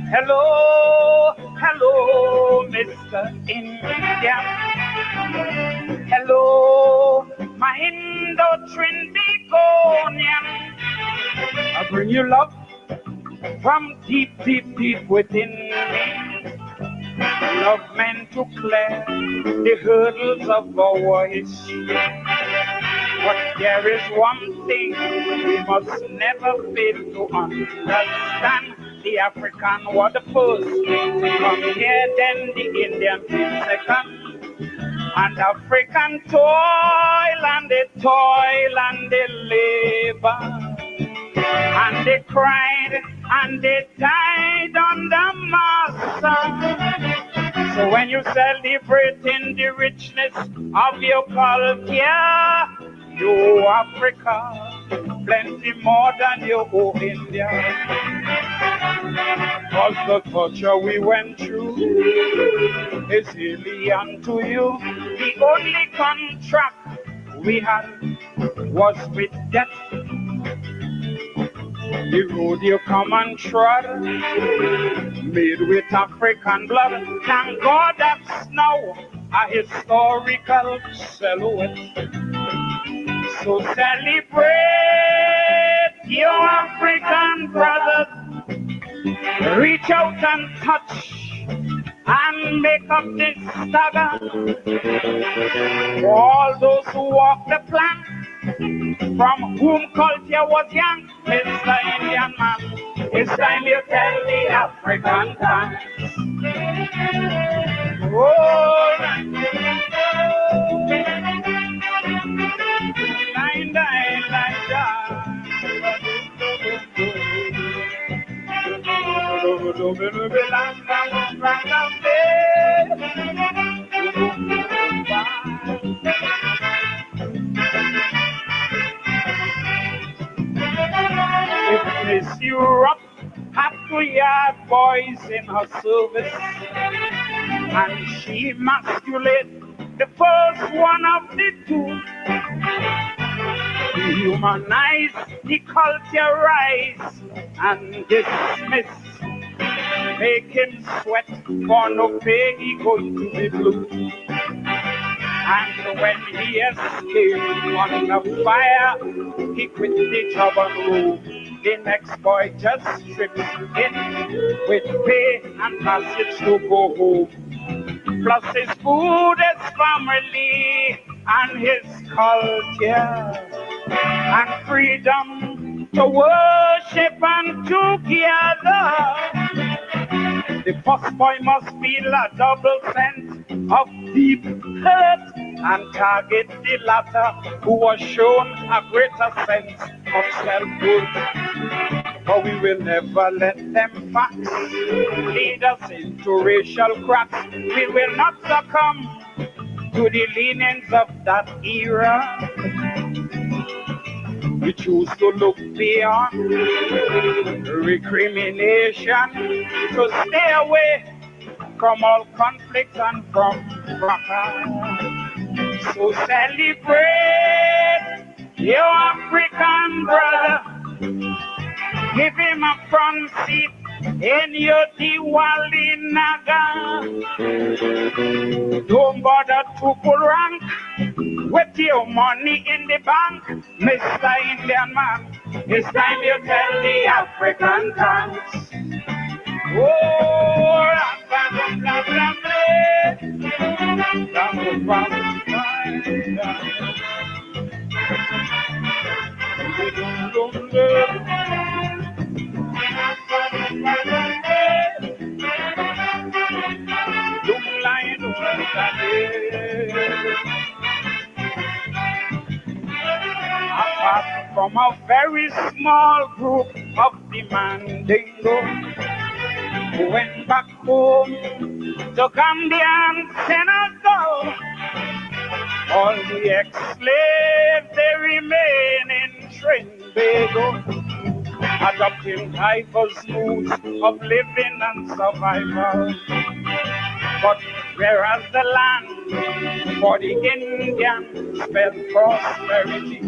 Hello, hello, Mr. Indian. Hello, my Indo-Trinbagonian. I bring you love from deep, deep, deep within me. Love meant to clear the hurdles of our history. But there is one thing we must never fail to understand. The African was the first to come here, then the Indian came second. And African toil and they toil and they labor. And they cried and they died under master. So when you celebrating the richness of your culture, you Africa, plenty more than you owe India. Cause the torture we went through is alien to you. The only contract we had was with death. The road you come and trod, made with African blood. Thank God that's now a historical silhouette. So celebrate your African brothers. Reach out and touch and make up this stagger. For all those who walk the plank, from whom culture was young, Mr. Indian man, it's time you tell the African dance. Oh, if Miss Europe had 2 yard boys in her service, and she emasculated the first one of the two, dehumanize, deculturize, and dismiss, make him sweat for no pay, he going to be blue. And when he escaped under fire, he quit the job and rule. The next boy just strips in with pay and passage to go home. Plus his food, his family, and his culture, and freedom to worship and together. The first boy must feel a double sense of deep hurt and target the latter who was shown a greater sense of self-worth. But we will never let them facts lead us into racial cracks. We will not succumb to the leanings of that era. We choose to look beyond recrimination, to stay away from all conflict and from fracas. So celebrate your African brother. Give him a front seat in your Diwali Naga. Don't bother to pull rank with your money in the bank, Mr. Indian man. It's time you tell the African dance. Oh, apart from a very small group of demandingo who went back home to Gambia and Senegal, all the ex-slaves they remain in Trinbago, adopting diverse modes of living and survival. But whereas the land for the Indians spelled prosperity,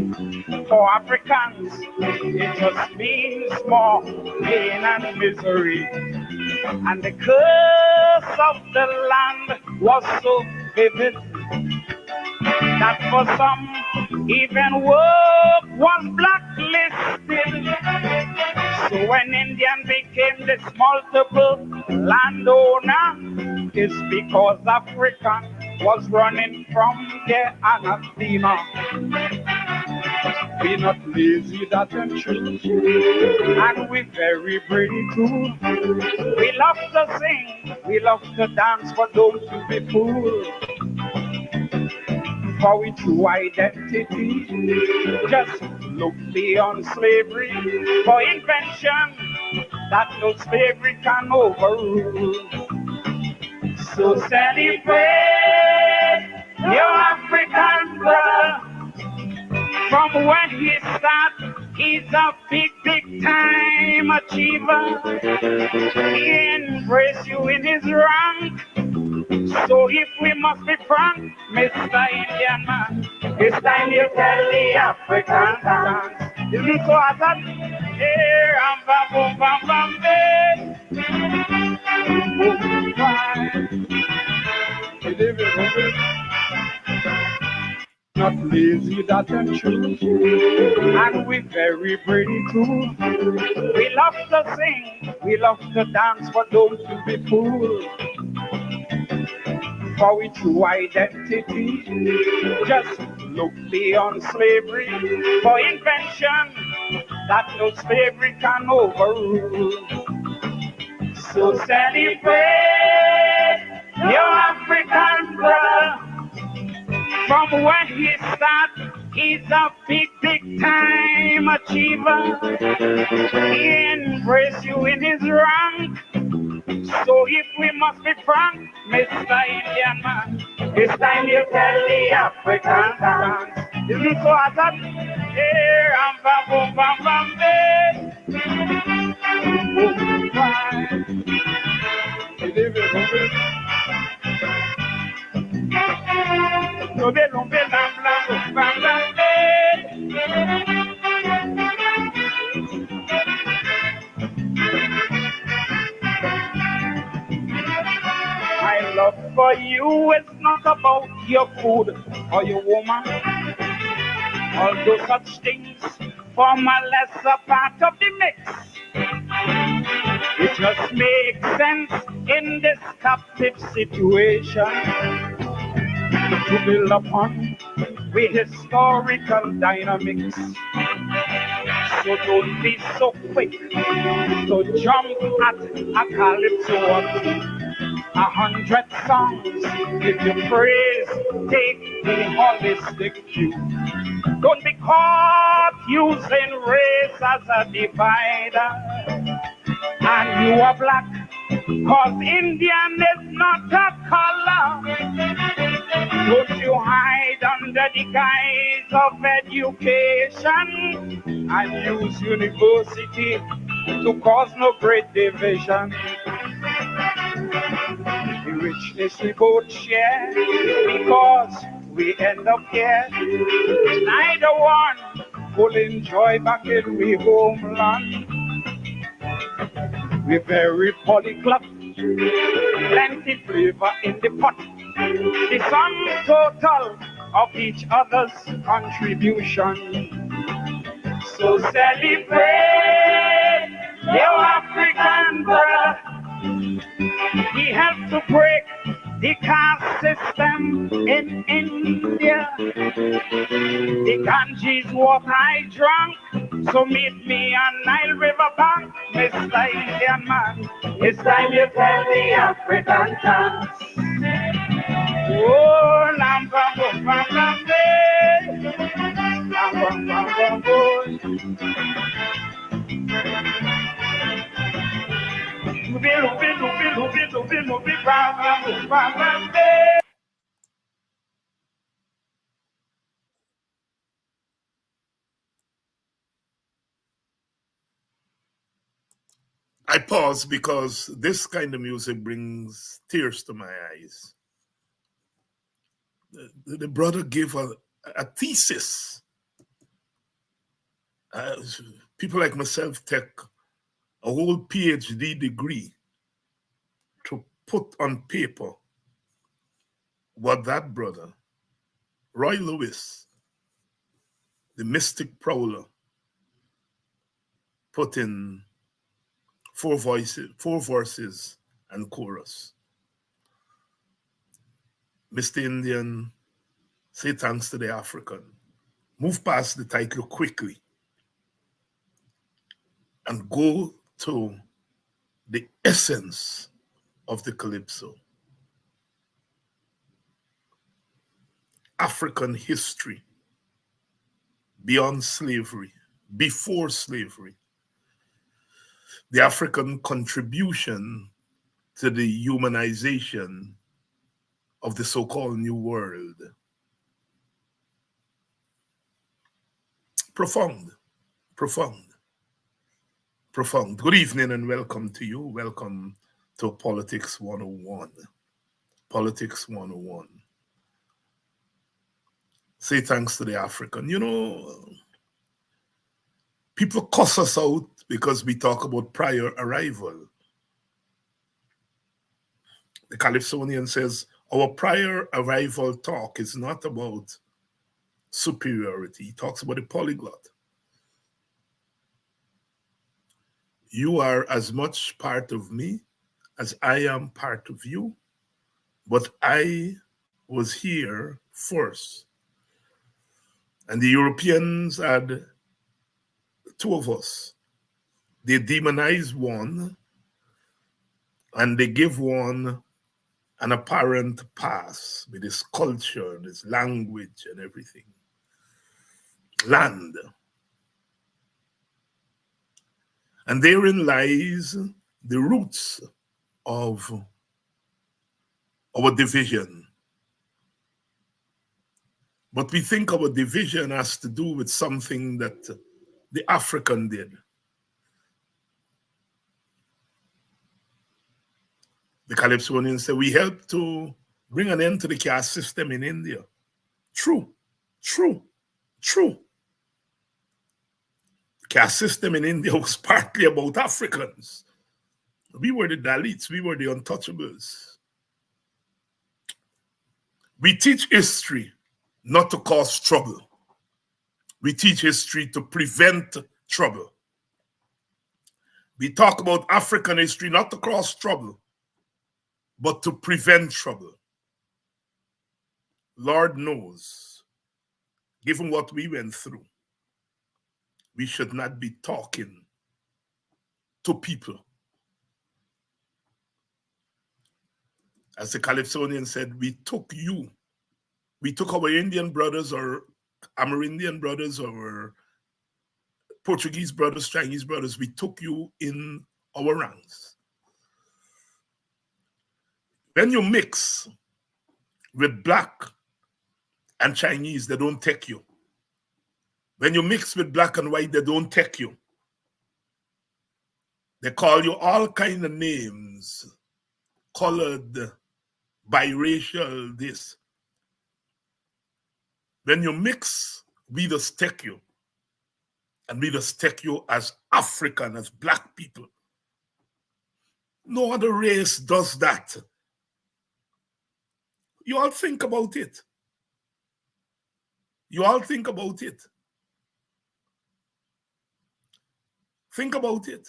For Africans, it just means more pain and misery. And the curse of the land was so vivid that for some, even work was blacklisted. So when Indian became this multiple landowner, it's because African was running from their anathema. We're not lazy, that and true, and we're very brave too. We love to sing, we love to dance, but don't you be fooled. For we true identity, just look beyond slavery for invention that no slavery can overrule. So celebrate your African brother. From when he started, he's a big, big time achiever. He embrace you in his rank. So if we must be frank, Mr. Indian man, it's time you tell the African dance. Isn't so as that? Hey, ram, bam, boom, bam, bam, hey. Boom, not lazy, that and true, and we very pretty too. We love to sing, we love to dance, but don't you be fooled. For we true identity, just look beyond slavery for invention that no slavery can overrule. So celebrate your African brother. From when he started, he's a big, big time achiever. He embrace you in his rank. So if we must be frank, Mr. Indian man, it's time you tell the African dance. Isn't so as that? Hey, ram, bam, boom, bam, bam, hey. Boom, bam. My love for you is not about your food or your woman, although such things form a lesser part of the mix. It just makes sense in this captive situation to build upon with historical dynamics. So don't be so quick to jump at a calypso or two. 100 songs give you praise, take the holistic view. Don't be caught using race as a divider. And you are black, cause Indian is not a color. Don't you hide under the guise of education and use university to cause no great division. The richness we both share because we end up here. Neither one will enjoy back in we homeland. We're very polyglot, plenty flavor in the pot. The sum total of each other's contribution. So celebrate your African brother. He helped to break the caste system in India. The Ganges water I drank, so meet me on Nile River bank, Mr. Indian man. It's time you tell the African dance. Oh, lam bam bam bam bam bam bam bam bam. I pause because this kind of music brings tears to my eyes. The brother gave a thesis Uh, People like myself take a whole PhD degree to put on paper what that brother, Roy Lewis, the mystic prowler, put in four verses and chorus. Mr. Indian, say thanks to the African. Move past the title quickly and go to the essence of the calypso. African history beyond slavery, before slavery, the African contribution to the humanization of the so-called New World. Profound, profound, profound. Good evening and welcome to you. Welcome to Politics 101. Politics 101. Say thanks to the African. You know, people cuss us out because we talk about prior arrival. The Calypsonian says, our prior arrival talk is not about superiority. He talks about a polyglot. You are as much part of me as I am part of you, but I was here first. And the Europeans had two of us. They demonize one and they give one an apparent pass with his culture and his language and everything. Land. And therein lies the roots of our division. But we think our division has to do with something that the African did. The Calypsonians say we helped to bring an end to the caste system in India. True, true, true. The caste system in India was partly about Africans. We were the Dalits, we were the untouchables. We teach history not to cause trouble. We teach history to prevent trouble. We talk about African history not to cause trouble, but to prevent trouble. Lord knows, given what we went through, we should not be talking to people. As the Calypsonian said, we took our Indian brothers or Amerindian brothers or Portuguese brothers, Chinese brothers, we took you in our ranks. When you mix with black and Chinese, they don't take you. When you mix with black and white, they don't take you. They call you all kind of names, colored, biracial, this. When you mix, we just take you. And we just take you as African, as black people. No other race does that. You all think about it. You all think about it. Think about it.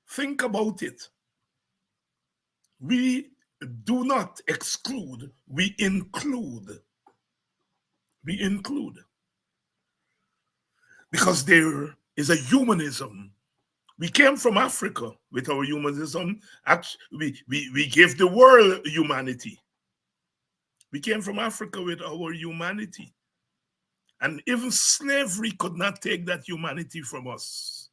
Think about it. We do not exclude, we include. We include. Because there is a humanism. We came from Africa with our humanism. Actually, we gave the world humanity. We came from Africa with our humanity. And even slavery could not take that humanity from us.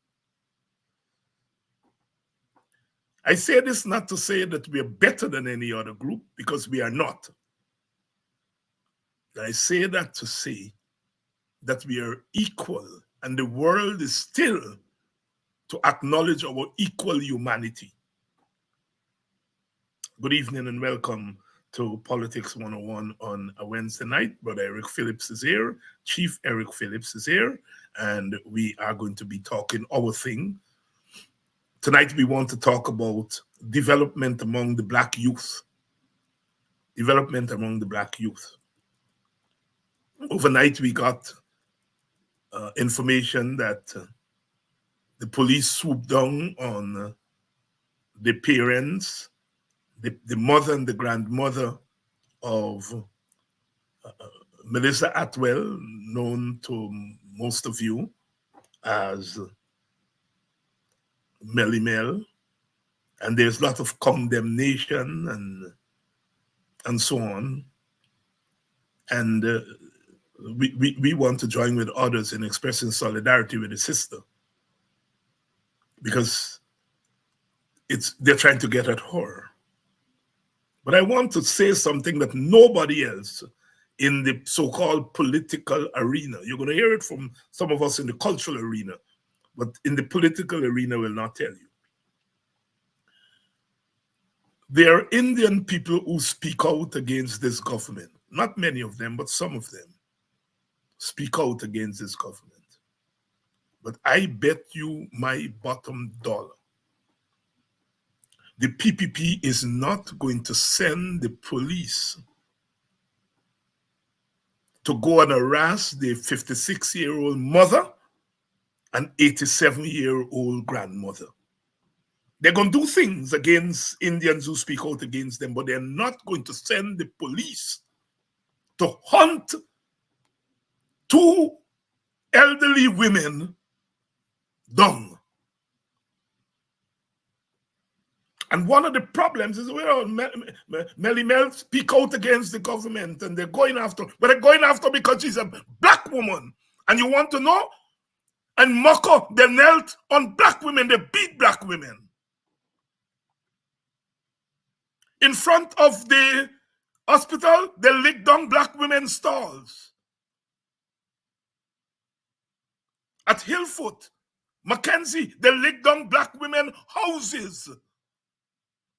I say this not to say that we are better than any other group, because we are not. I say that to say that we are equal, and the world is still to acknowledge our equal humanity. Good evening and welcome to Politics 101 on a Wednesday night. Brother Eric Phillips is here, Chief Eric Phillips is here, and we are going to be talking our thing. Tonight, we want to talk about development among the Black youth. Development among the Black youth. Overnight, we got information that the police swooped down on the parents, the mother and the grandmother of Melissa Atwell, known to most of you as Melly Mel, and there's a lot of condemnation and so on. And we want to join with others in expressing solidarity with the sister, because they're trying to get at her. But I want to say something that nobody else in the so-called political arena, you're going to hear it from some of us in the cultural arena, but in the political arena will not tell you. There are Indian people who speak out against this government. Not many of them, but some of them speak out against this government. But I bet you my bottom dollar, the PPP is not going to send the police to go and harass the 56-year-old mother and 87-year-old grandmother. They're going to do things against Indians who speak out against them, but they're not going to send the police to hunt two elderly women down. And one of the problems is, well, Melly Mel speak out against the government and they're going after, but they're going after because she's a Black woman. And you want to know? And Moko, they knelt on Black women, they beat Black women. In front of the hospital, they licked down Black women's stalls. At Hillfoot, Mackenzie, they licked down Black women houses.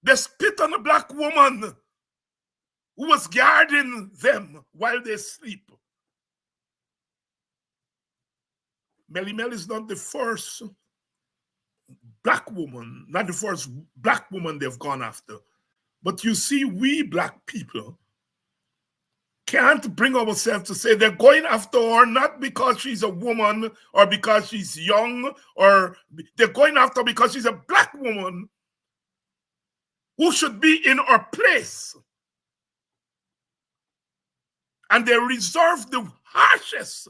They spit on a Black woman who was guarding them while they sleep. Melly Mel is not the first Black woman, not the first Black woman they've gone after. But you see, we Black people can't bring ourselves to say they're going after her not because she's a woman or because she's young, or they're going after because she's a Black woman who should be in her place. And they reserve the harshest.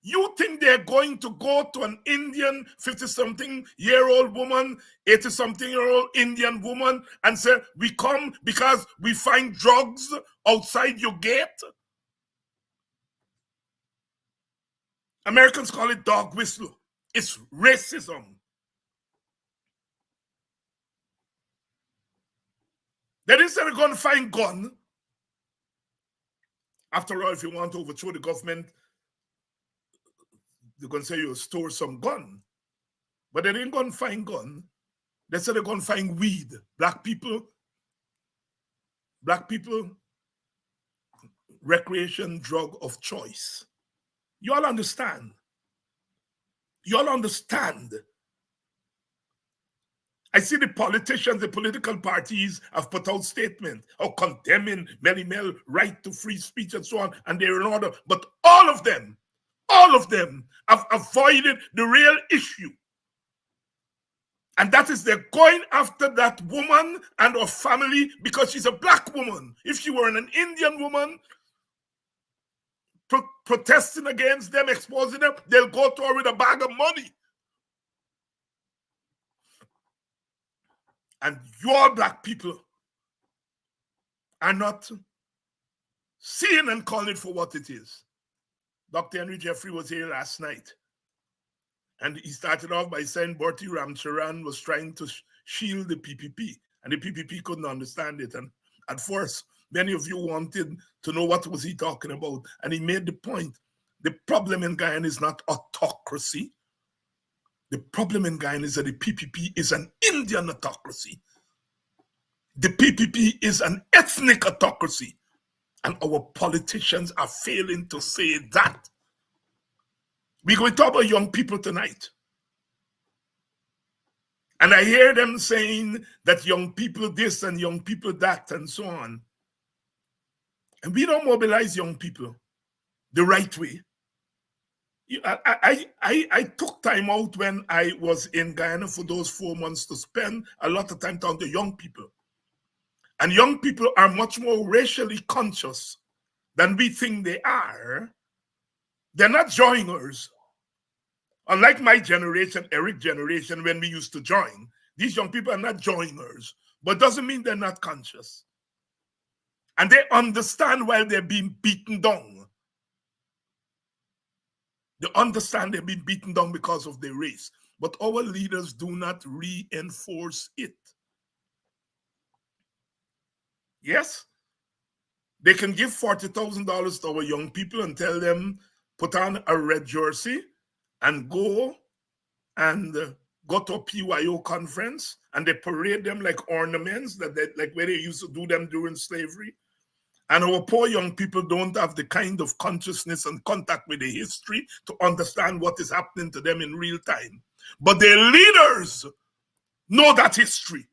You think they're going to go to an Indian 50-something-year-old woman, 80-something-year-old Indian woman and say, we come because we find drugs outside your gate? Americans call it dog whistle. It's racism. They didn't say they're going to find gun. After all, if you want to overthrow the government, they're going to say you store some gun. But they didn't go and find gun. They said they're going to find weed. Black people, recreation drug of choice. You all understand. You all understand. I see the politicians, the political parties have put out statements of condemning Melly Mel right to free speech and so on, and they're in order. But all of them have avoided the real issue. And that is they're going after that woman and her family because she's a Black woman. If she were an Indian woman protesting against them, exposing them, they'll go to her with a bag of money. And your Black people are not seeing and calling it for what it is. Dr. Henry Jeffrey was here last night. And he started off by saying Bertie Ramcharan was trying to shield the PPP. And the PPP couldn't understand it. And at first, many of you wanted to know what was he talking about. And he made the point. The problem in Guyana is not autocracy. The problem in Guyana is that the PPP is an Indian autocracy. The PPP is an ethnic autocracy, and our politicians are failing to say that. We're going to talk about young people tonight. And I hear them saying that young people this and young people that and so on. And we don't mobilize young people the right way. I took time out when I was in Guyana for those 4 months to spend a lot of time talking to young people. And young people are much more racially conscious than we think they are. They're not joiners. Unlike my generation, Eric generation, when we used to join, these young people are not joiners, but doesn't mean they're not conscious. And they understand while they're being beaten down. They understand they're being beaten down because of their race. But our leaders do not reinforce it. Yes? They can give $40,000 to our young people and tell them, put on a red jersey and go to a PYO conference, and they parade them like ornaments, like where they used to do them during slavery. And our poor young people don't have the kind of consciousness and contact with the history to understand what is happening to them in real time. But their leaders know that history.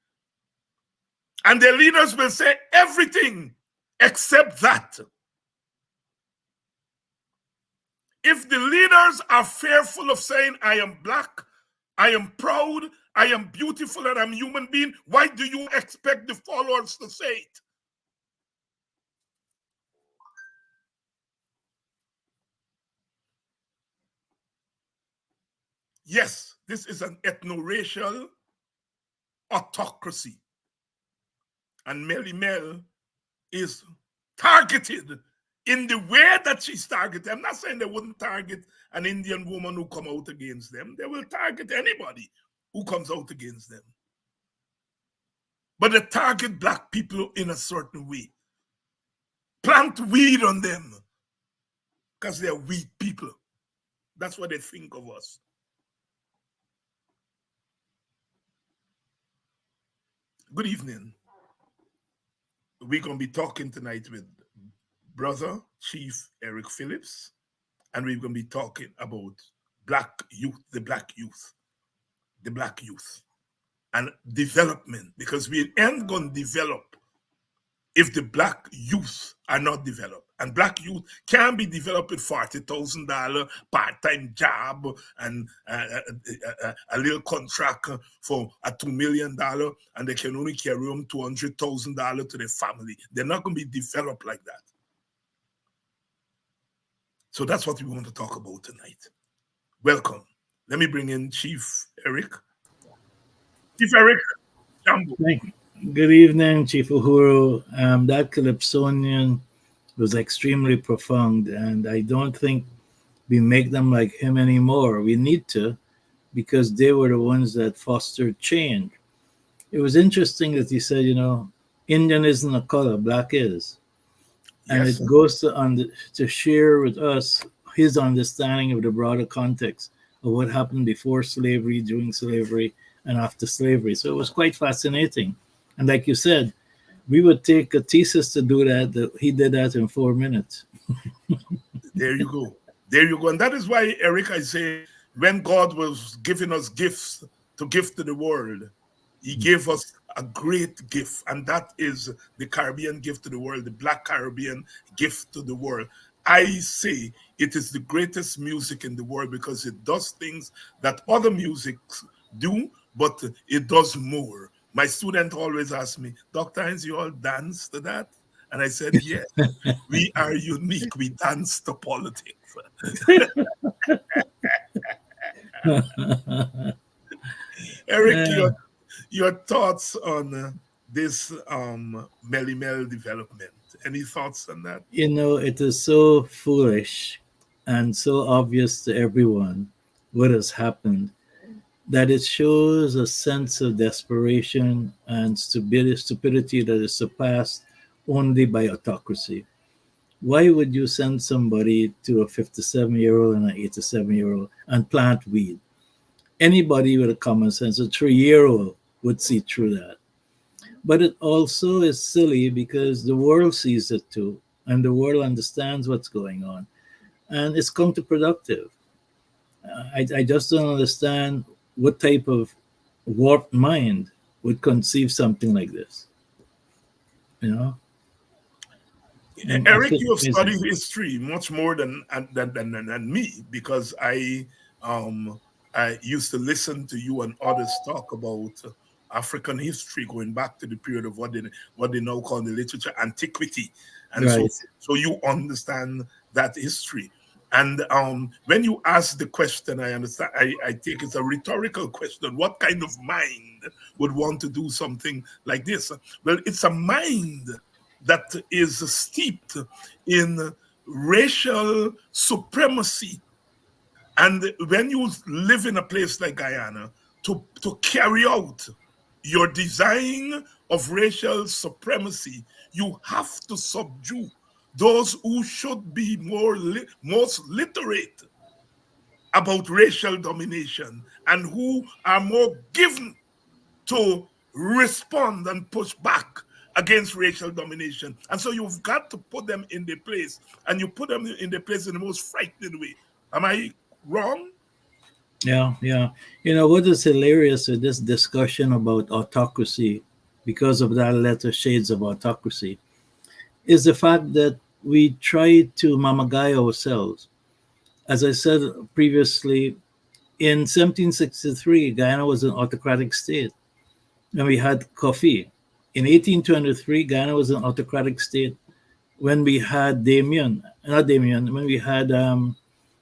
And their leaders will say everything except that. If the leaders are fearful of saying, I am black, I am proud, I am beautiful, and I'm a human being, why do you expect the followers to say it? Yes, this is an ethno-racial autocracy. And Melly Mel is targeted in the way that she's targeted. I'm not saying they wouldn't target an Indian woman who come out against them. They will target anybody who comes out against them. But they target black people in a certain way. Plant weed on them because they're weed people. That's what they think of us. Good evening. We're going to be talking tonight with brother Chief Eric Phillips, and we're going to be talking about black youth, the black youth, and development, because we ain't going to develop if the black youth are not developed. And black youth can be developed with $40,000 part-time job and a little contract for a $2 million, and they can only carry home $200,000 to their family. They're not going to be developed like that. So that's what we want to talk about tonight. Welcome. Let me bring in Chief Eric. Chief Eric, Jambo. Good evening, Chief Uhuru. That Calypsonian was extremely profound, and I don't think we make them like him anymore. We need to, because they were the ones that fostered change. It was interesting that he said, Indian isn't a color, black is. And Yes. it goes to share with us his understanding of the broader context of what happened before slavery, during slavery, and after slavery. So it was quite fascinating. And like you said, we would take a thesis to do that. He did that in 4 minutes. There you go. There you go. And that is why, Eric, I say, when God was giving us gifts to give to the world, he gave us a great gift. And that is the Caribbean gift to the world, the Black Caribbean gift to the world. I say it is the greatest music in the world because it does things that other musics do, but it does more. My student always asks me, Dr. Hines, you all dance to that? And I said, yes, we are unique. We dance to politics. Eric, your thoughts on this Melly Mel development? Any thoughts on that? It is so foolish and so obvious to everyone what has happened that it shows a sense of desperation and stupidity that is surpassed only by autocracy. Why would you send somebody to a 57-year-old and an 87-year-old and plant weed? Anybody with a common sense, a 3-year-old would see through that. But it also is silly because the world sees it too, and the world understands what's going on, and it's counterproductive. I just don't understand what type of warped mind would conceive something like this. You know, I Eric, think you have amazing. studied history much more than me, because um I used to listen to you and others talk about African history going back to the period of what they now call the literature antiquity, and so Right. so you understand that history. And when you ask the question, I understand. I take it's a rhetorical question. What kind of mind would want to do something like this? Well, it's a mind that is steeped in racial supremacy. And when you live in a place like Guyana, to carry out your design of racial supremacy, you have to subdue those who should be most literate about racial domination and who are more given to respond and push back against racial domination. And so you've got to put them in their place, and you put them in their place in the most frightening way. Am I wrong? Yeah, yeah. You know what is hilarious with this discussion about autocracy, because of that letter shades of autocracy, is the fact that we try to mamagai ourselves. As I said previously, in 1763, Guyana was an autocratic state, and we had coffee. In 1823, Guyana was an autocratic state when we had when we had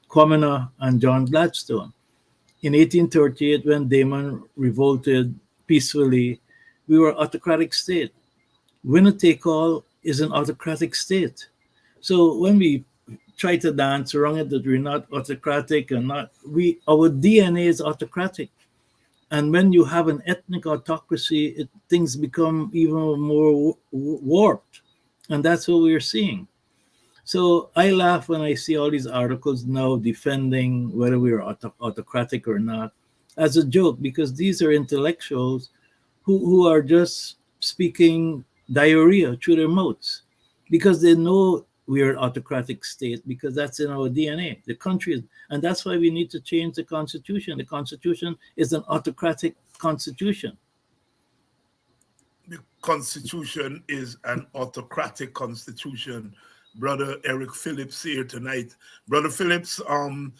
Kwame and John Gladstone. In 1838, when Damon revolted peacefully, we were autocratic state. Winner take all is an autocratic state. So when we try to dance around it that we're not autocratic and not we our DNA is autocratic. And when you have an ethnic autocracy, things become even more warped. And that's what we're seeing. So I laugh when I see all these articles now defending whether we are autocratic or not as a joke, because these are intellectuals who are just speaking diarrhea through their mouths because they know we are an autocratic state because that's in our DNA. The country is, and that's why we need to change the constitution. The constitution is an autocratic constitution. The Constitution is an autocratic constitution. Brother Eric Phillips here tonight. Brother Phillips, Ram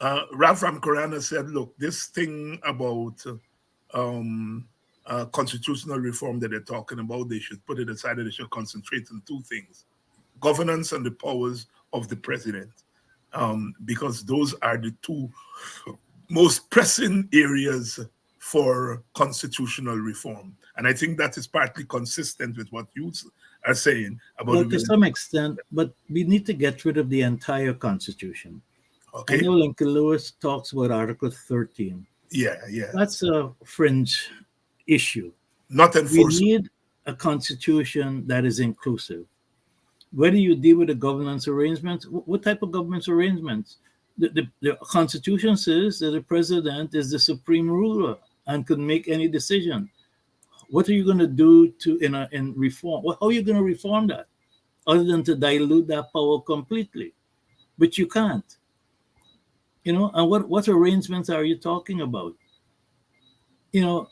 Korana said, look, this thing about um, constitutional reform that they're talking about, they should put it aside and they should concentrate on two things: governance and the powers of the president. Because those are the two most pressing areas for constitutional reform. And I think that is partly consistent with what you are saying about Well, the to some extent, but we need to get rid of the entire constitution. I okay. know Lincoln Lewis talks about Article 13. Yeah, yeah. That's a fringe issue. Not We enforceable. need a constitution that is inclusive. Whether you deal with the governance arrangements, what type of governance arrangements? The Constitution says that the president is the supreme ruler and can make any decision. What are you going to do in reform? How are you going to reform that other than to dilute that power completely? But you can't. And what arrangements are you talking about? You know,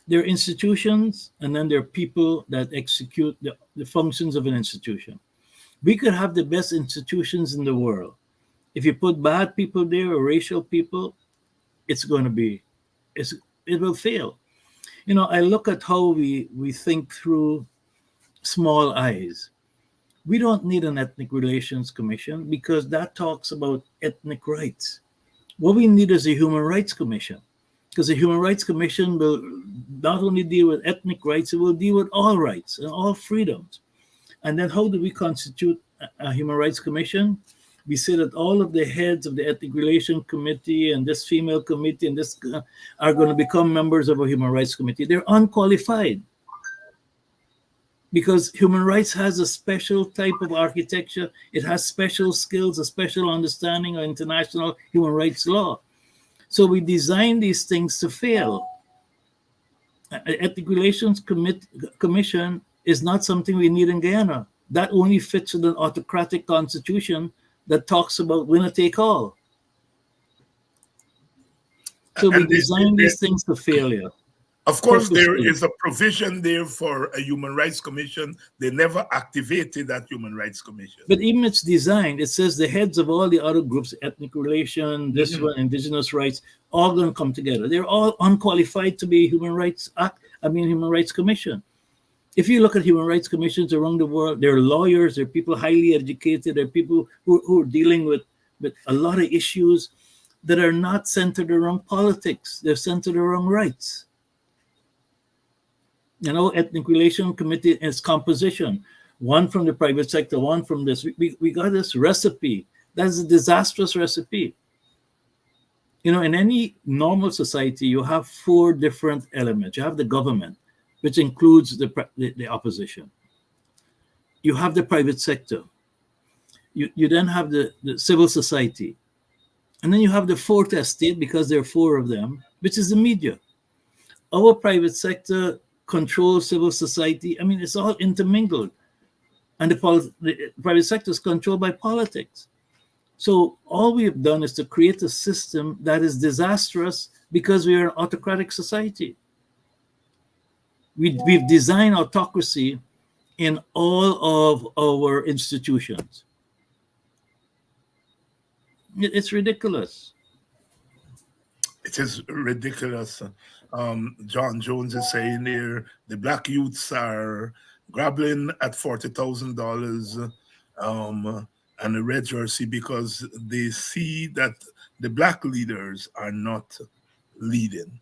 there are institutions and then there are people that execute the functions of an institution. We could have the best institutions in the world. If you put bad people there or racial people, it's going to be, it's, it will fail. I look at how we think through small eyes. We don't need an ethnic relations commission because that talks about ethnic rights. What we need is a human rights commission, because the human rights commission will not only deal with ethnic rights, it will deal with all rights and all freedoms. And then how do we constitute a human rights commission? We say that all of the heads of the ethnic relation committee and this female committee and this are going to become members of a human rights committee. They're unqualified because human rights has a special type of architecture. It has special skills, a special understanding of international human rights law. So we design these things to fail. Ethnic Relations Commission is not something we need in Guyana. That only fits with an autocratic constitution that talks about winner take all. So we And design these things to failure of course, there purposefully. is a provision there for a human rights commission. They never activated that human rights commission. But even it's designed, it says the heads of all the other groups, ethnic relation, this Mhm. one, indigenous rights, all going to come together. They're all unqualified to be human rights commission. If you look at human rights commissions around the world, there are lawyers, there are people highly educated, there are people who are dealing with a lot of issues that are not centered around politics. They're centered around rights. Ethnic relation committee is composition, one from the private sector, one from this. We got this recipe. That's a disastrous recipe. In any normal society, you have four different elements. You have the government, which includes the opposition. You have the private sector. You then have the civil society. And then you have the fourth estate, because there are four of them, which is the media. Our private sector controls civil society. I mean, it's all intermingled. And the private sector is controlled by politics. So all we have done is to create a system that is disastrous because we are an autocratic society. We've designed autocracy in all of our institutions. It's ridiculous. It is ridiculous. John Jones is saying here the black youths are grappling at $40,000 and a red jersey because they see that the black leaders are not leading.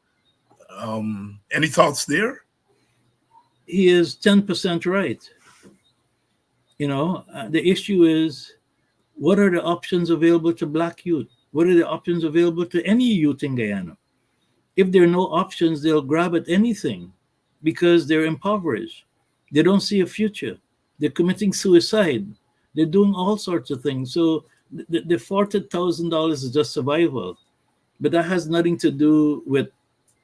Any thoughts there? He is 10% right. The issue is, what are the options available to black youth? What are the options available to any youth in Guyana? If there are no options, they'll grab at anything because they're impoverished. They don't see a future. They're committing suicide. They're doing all sorts of things. So the $40,000 is just survival. But that has nothing to do with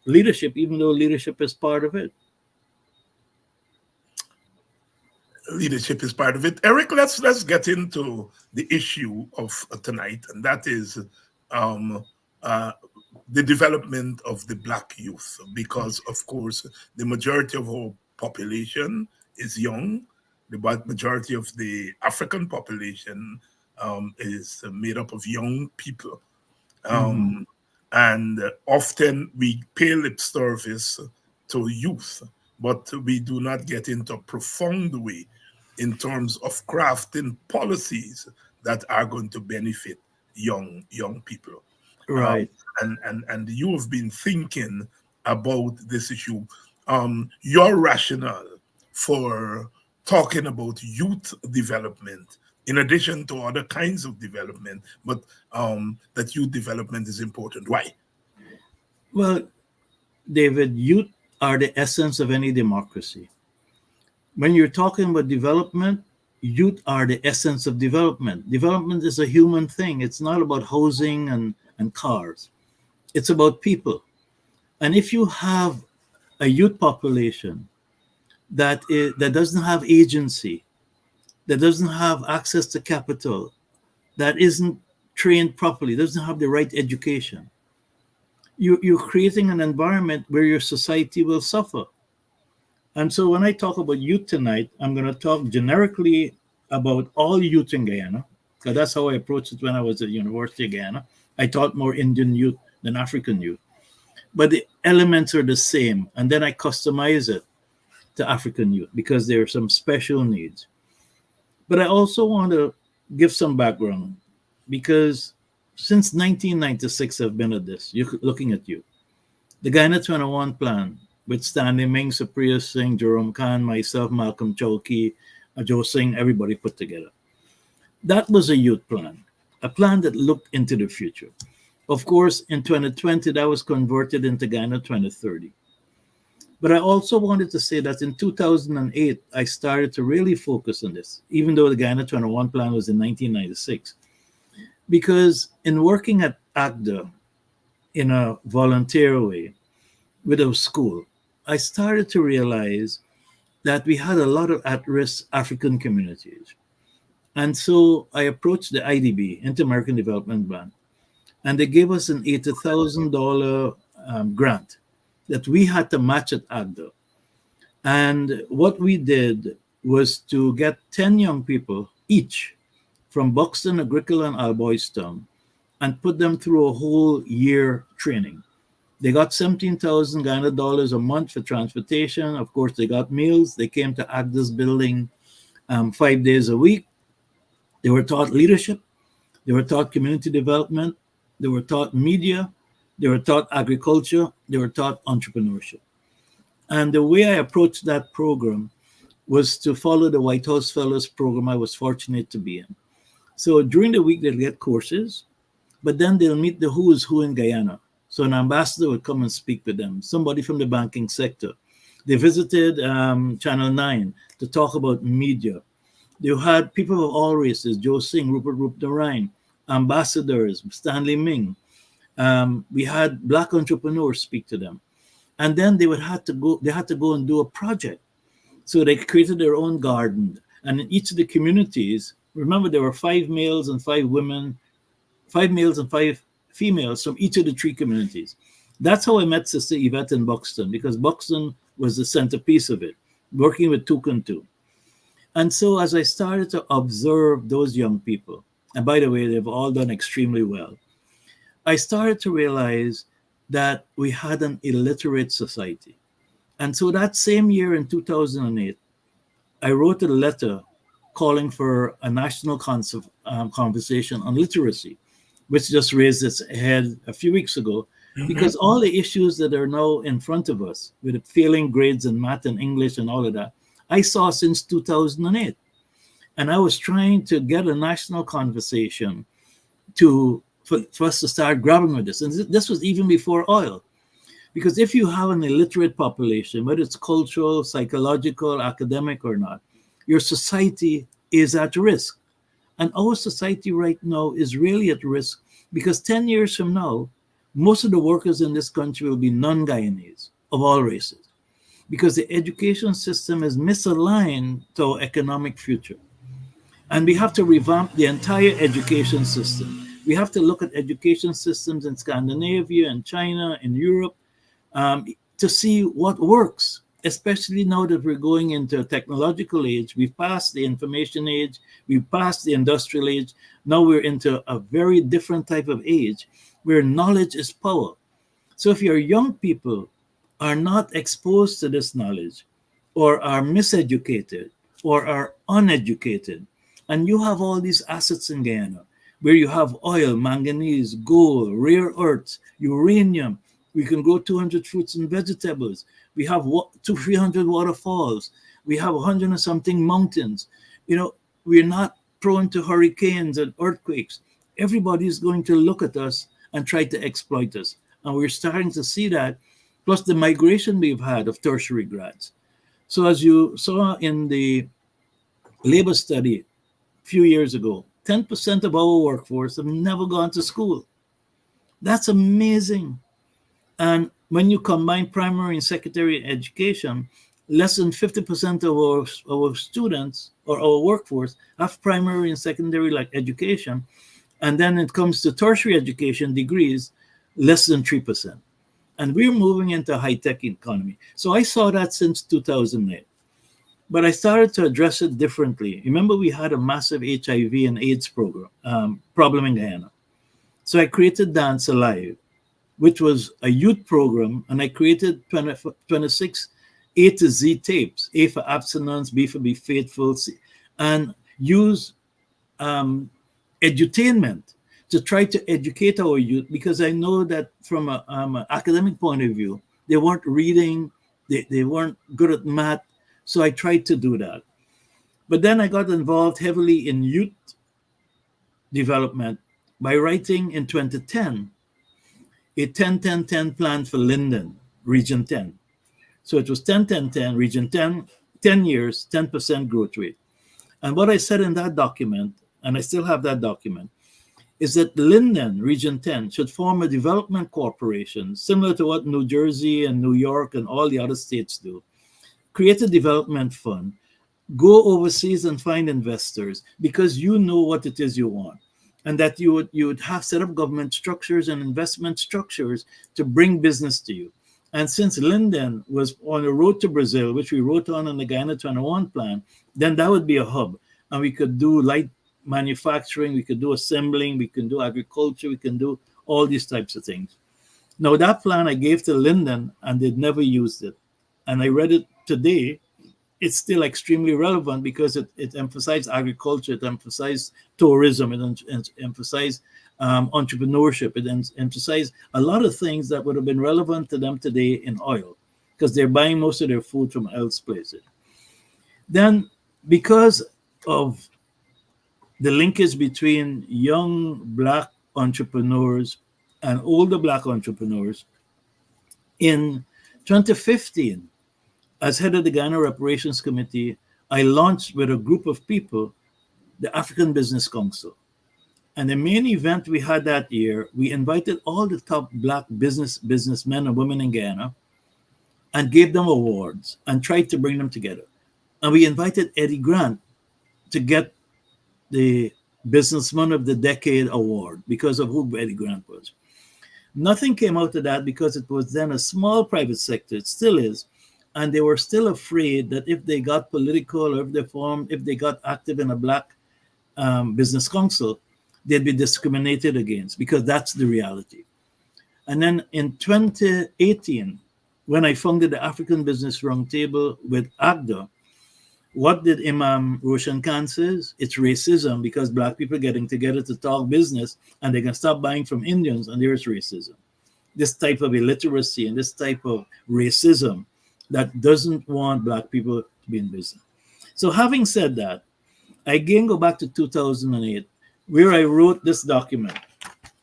leadership, even though leadership is part of it. Leadership is part of it. Eric, let's get into the issue of tonight, and that is um, uh, the development of the black youth, because of course the majority of our population is young. The majority of the African population is made up of young people, Mhm. and often we pay lip service to youth, but we do not get into a profound way in terms of crafting policies that are going to benefit young people. Right. And you have been thinking about this issue. Your rationale for talking about youth development, in addition to other kinds of development, but that youth development is important. Why? Well, David, youth are the essence of any democracy. When you're talking about development, youth are the essence of development. Development is a human thing. It's not about housing and cars. It's about people. And if you have a youth population that doesn't have agency, that doesn't have access to capital, that isn't trained properly, doesn't have the right education, you're creating an environment where your society will suffer. And so when I talk about youth tonight, I'm going to talk generically about all youth in Guyana, because that's how I approached it when I was at the University of Guyana. I taught more Indian youth than African youth. But the elements are the same. And then I customize it to African youth because there are some special needs. But I also want to give some background because since 1996, I've been at this, looking at you. The Guyana 21 plan, with Stanley Ming, Supriya Singh, Jerome Khan, myself, Malcolm Chowki, Joe Singh, everybody put together. That was a youth plan, a plan that looked into the future. Of course, in 2020, that was converted into Guyana 2030. But I also wanted to say that in 2008, I started to really focus on this, even though the Guyana 21 plan was in 1996. Because in working at ACDA in a volunteer way with a school, I started to realize that we had a lot of at-risk African communities. And so I approached the IDB, Inter-American Development Bank, and they gave us an $80,000 grant that we had to match at AGDA. And what we did was to get 10 young people each from Buxton, Agricola, and Alboystown and put them through a whole year training. They got 17,000 Ghana dollars a month for transportation. Of course, they got meals. They came to AGDA's building 5 days a week. They were taught leadership. They were taught community development. They were taught media. They were taught agriculture. They were taught entrepreneurship. And the way I approached that program was to follow the White House Fellows program I was fortunate to be in. So during the week, they'll get courses, but then they'll meet the who's who in Guyana. So an ambassador would come and speak with them, somebody from the banking sector. They visited Channel 9 to talk about media. They had people of all races, Joe Singh, Rupert Ryan, ambassadors, Stanley Ming. We had Black entrepreneurs speak to them. And then they had to go and do a project. So they created their own garden. And in each of the communities, remember there were 5 males and 5 women, 5 males and 5 females from each of the 3 communities. That's how I met Sister Yvette in Buxton, because Buxton was the centerpiece of it, working with Tukuntu. And so as I started to observe those young people, and by the way, they've all done extremely well, I started to realize that we had an illiterate society. And so that same year in 2008, I wrote a letter calling for a national conversation on literacy, which just raised its head a few weeks ago, because all the issues that are now in front of us with failing grades in math and English and all of that, I saw since 2008. And I was trying to get a national conversation for us to start grappling with this. And this was even before oil. Because if you have an illiterate population, whether it's cultural, psychological, academic or not, your society is at risk. And our society right now is really at risk because 10 years from now, most of the workers in this country will be non-Guyanese of all races because the education system is misaligned to our economic future. And we have to revamp the entire education system. We have to look at education systems in Scandinavia and China and Europe to see what works, especially now that we're going into a technological age. We've passed the information age, we've passed the industrial age. Now we're into a very different type of age where knowledge is power. So if your young people are not exposed to this knowledge or are miseducated or are uneducated, and you have all these assets in Guyana where you have oil, manganese, gold, rare earths, uranium, we can grow 200 fruits and vegetables. We have 300 waterfalls. We have 100 and something mountains. We're not prone to hurricanes and earthquakes. Everybody's going to look at us and try to exploit us. And we're starting to see that, plus the migration we've had of tertiary grads. So as you saw in the labor study a few years ago, 10% of our workforce have never gone to school. That's amazing. And when you combine primary and secondary education, less than 50% of our students or our workforce have primary and secondary like education. And then it comes to tertiary education degrees, less than 3%. And we're moving into a high-tech economy. So I saw that since 2008. But I started to address it differently. Remember, we had a massive HIV and AIDS problem in Guyana. So I created Dance Alive, which was a youth program, and I created 26 A to Z tapes, A for abstinence, B for be faithful, and use edutainment to try to educate our youth, because I know that from an academic point of view, they weren't reading, they weren't good at math, so I tried to do that. But then I got involved heavily in youth development by writing in 2010 a 10-10-10 plan for Linden, Region 10. So it was 10-10-10, Region 10, 10 years, 10% growth rate. And what I said in that document, and I still have that document, is that Linden, Region 10, should form a development corporation similar to what New Jersey and New York and all the other states do. Create a development fund, go overseas and find investors because you know what it is you want. And that you would have set up government structures and investment structures to bring business to you. And since Linden was on the road to Brazil, which we wrote on in the Guyana 21 plan, then that would be a hub. And we could do light manufacturing, we could do assembling, we can do agriculture, we can do all these types of things. Now, that plan I gave to Linden and they'd never used it. And I read it today. It's still extremely relevant because it emphasized agriculture, it emphasized tourism, it emphasized entrepreneurship, it emphasized a lot of things that would have been relevant to them today in oil because they're buying most of their food from else places. Then, because of the linkage between young Black entrepreneurs and older Black entrepreneurs, in 2015, as head of the Ghana Reparations Committee, I launched with a group of people the African Business Council. And the main event we had that year, we invited all the top Black businessmen and women in Guyana and gave them awards and tried to bring them together. And we invited Eddie Grant to get the Businessman of the Decade award because of who Eddie Grant was. Nothing came out of that because it was then a small private sector. It still is. And they were still afraid that if they got political or if they got active in a Black business council, they'd be discriminated against because that's the reality. And then in 2018, when I founded the African Business Roundtable with AGDA, what did Imam Roshan Khan says? It's racism because Black people getting together to talk business and they can stop buying from Indians, and there's racism. This type of illiteracy and this type of racism that doesn't want Black people to be in business. So having said that, I again go back to 2008, where I wrote this document,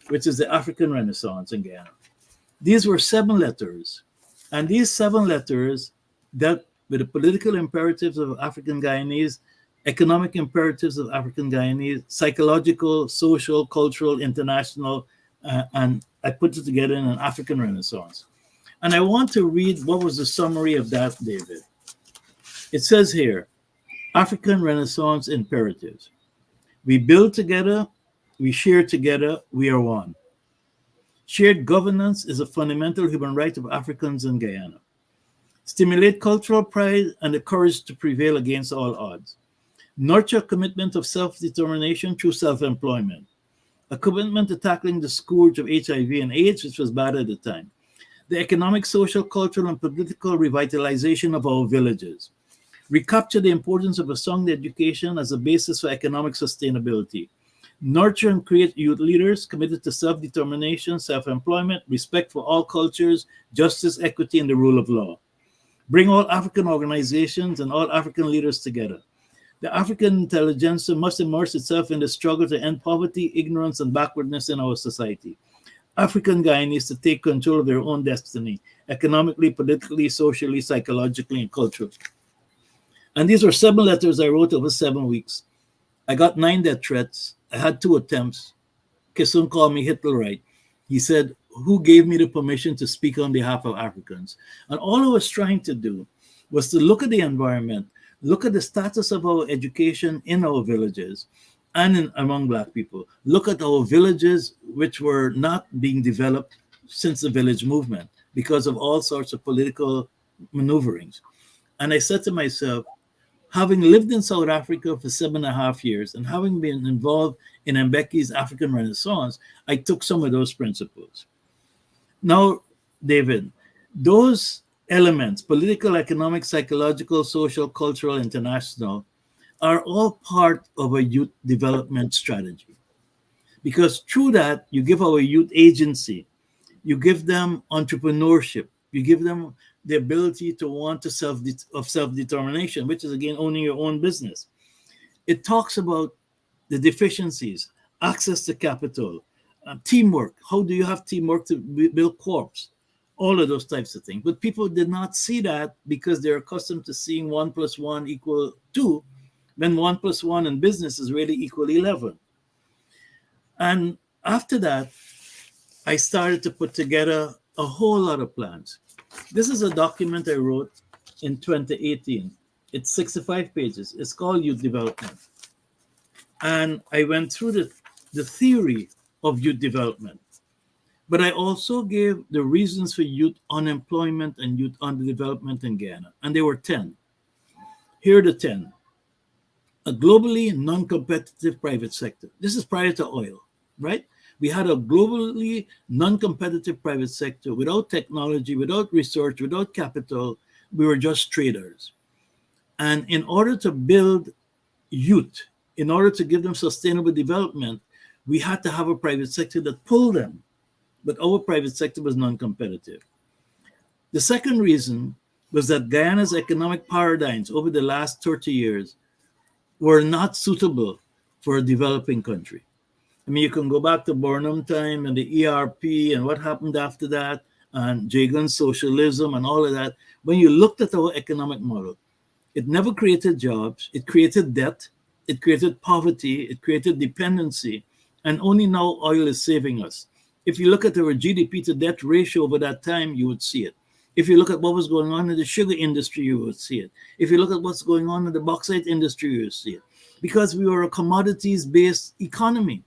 which is the African Renaissance in Guyana. These were 7 letters, and these 7 letters dealt with the political imperatives of African Guyanese, economic imperatives of African Guyanese, psychological, social, cultural, international, and I put it together in an African Renaissance. And I want to read what was the summary of that, David. It says here, African Renaissance imperatives. We build together, we share together, we are one. Shared governance is a fundamental human right of Africans in Guyana. Stimulate cultural pride and the courage to prevail against all odds. Nurture commitment of self-determination through self-employment. A commitment to tackling the scourge of HIV and AIDS, which was bad at the time. The economic, social, cultural, and political revitalization of our villages. Recapture the importance of a sound education as a basis for economic sustainability. Nurture and create youth leaders committed to self-determination, self-employment, respect for all cultures, justice, equity, and the rule of law. Bring all African organizations and all African leaders together. The African intelligentsia must immerse itself in the struggle to end poverty, ignorance, and backwardness in our society. African Guyanese to take control of their own destiny, economically, politically, socially, psychologically, and culturally. And these were 7 letters I wrote over 7 weeks. I got 9 death threats. I had 2 attempts. Kissoon called me Hitlerite. He said, who gave me the permission to speak on behalf of Africans? And all I was trying to do was to look at the environment, look at the status of our education in our villages and among Black people. Look at our villages which were not being developed since the village movement because of all sorts of political maneuverings. And I said to myself, having lived in South Africa for 7.5 years and having been involved in Mbeki's African Renaissance, I took some of those principles. Now, David, those elements, political, economic, psychological, social, cultural, international, are all part of a youth development strategy. Because through that, you give our youth agency, you give them entrepreneurship, you give them the ability to want to self-determination, which is again owning your own business. It talks about the deficiencies, access to capital, teamwork. How do you have teamwork to build corps? All of those types of things. But people did not see that because they're accustomed to seeing 1 + 1 = 2, when 1 + 1 in business is really equal 11. And After that, I started to put together a whole lot of plans. This is a document I wrote in 2018. It's 65 pages. It's called Youth Development. And I went through the theory of youth development. But I also gave the reasons for youth unemployment and youth underdevelopment in Ghana. And there were 10. Here are the 10. A globally non-competitive private sector. This is prior to oil, right? We had a globally non-competitive private sector without technology, without research, without capital. We were just traders. And in order to build youth, in order to give them sustainable development, we had to have a private sector that pulled them. But our private sector was non-competitive. The second reason was that Guyana's economic paradigms over the last 30 years were not suitable for a developing country. I mean, you can go back to Burnham time and the ERP and what happened after that, and Jagan's socialism and all of that. When you looked at our economic model, it never created jobs. It created debt. It created poverty. It created dependency. And only now oil is saving us. If you look at our GDP to debt ratio over that time, you would see it. If you look at what was going on in the sugar industry, you would see it. If you look at what's going on in the bauxite industry, you would see it. Because we were a commodities-based economy.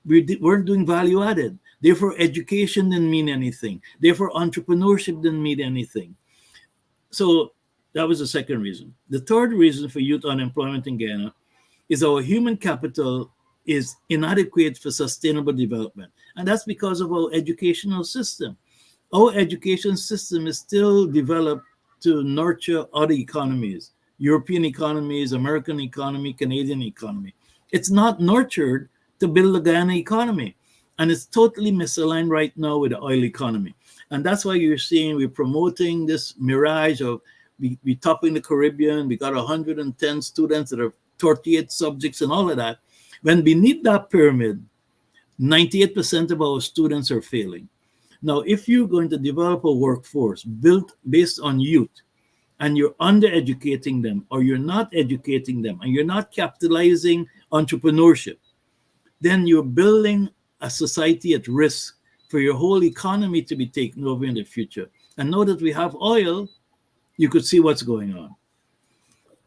We weren't doing value added. Therefore, education didn't mean anything. Therefore, entrepreneurship didn't mean anything. So that was the second reason. The third reason for youth unemployment in Ghana is our human capital is inadequate for sustainable development. And that's because of our educational system. Our education system is still developed to nurture other economies, European economies, American economy, Canadian economy. It's not nurtured to build the Guyana economy. And it's totally misaligned right now with the oil economy. And that's why you're seeing we're promoting this mirage of we topping the Caribbean. We got 110 students that are 38 subjects and all of that. When beneath that pyramid, 98% of our students are failing. Now, if you're going to develop a workforce built based on youth, and you're undereducating them, or you're not educating them, and you're not capitalizing entrepreneurship, then you're building a society at risk for your whole economy to be taken over in the future. And now that we have oil, you could see what's going on.